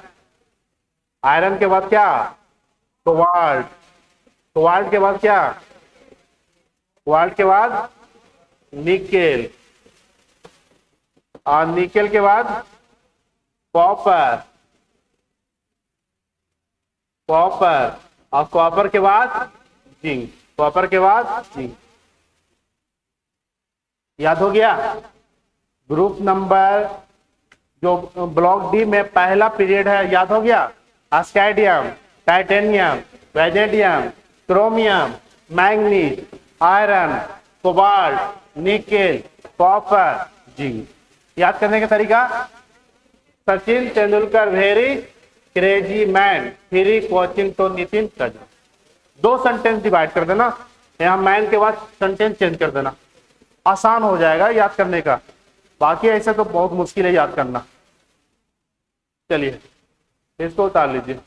S1: आयरन के बाद क्या, कोबाल्ट। कोबाल्ट के बाद क्या, कोबाल्ट के बाद निकेल, और निकेल के बाद कॉपर, कॉपर, और कॉपर के बाद जिंक, कॉपर के बाद जिंक। याद हो गया। ग्रुप नंबर जो ब्लॉक डी में पहला पीरियड है, याद हो गया। Scandium, titanium, vanadium, chromium, manganese, iron, cobalt, nickel, copper, zinc. याद करने का तरीका, Sachin Tendulkar very crazy man, फिरी कोचिंग तो नितिन कजन। 2 सेंटेंस डिवाइड कर देना, यहाँ मैन के बाद सेंटेंस चेंज कर देना, आसान हो जाएगा याद करने का। बाकी ऐसा तो बहुत मुश्किल है याद करना। चलिए इसको उतार लीजिए।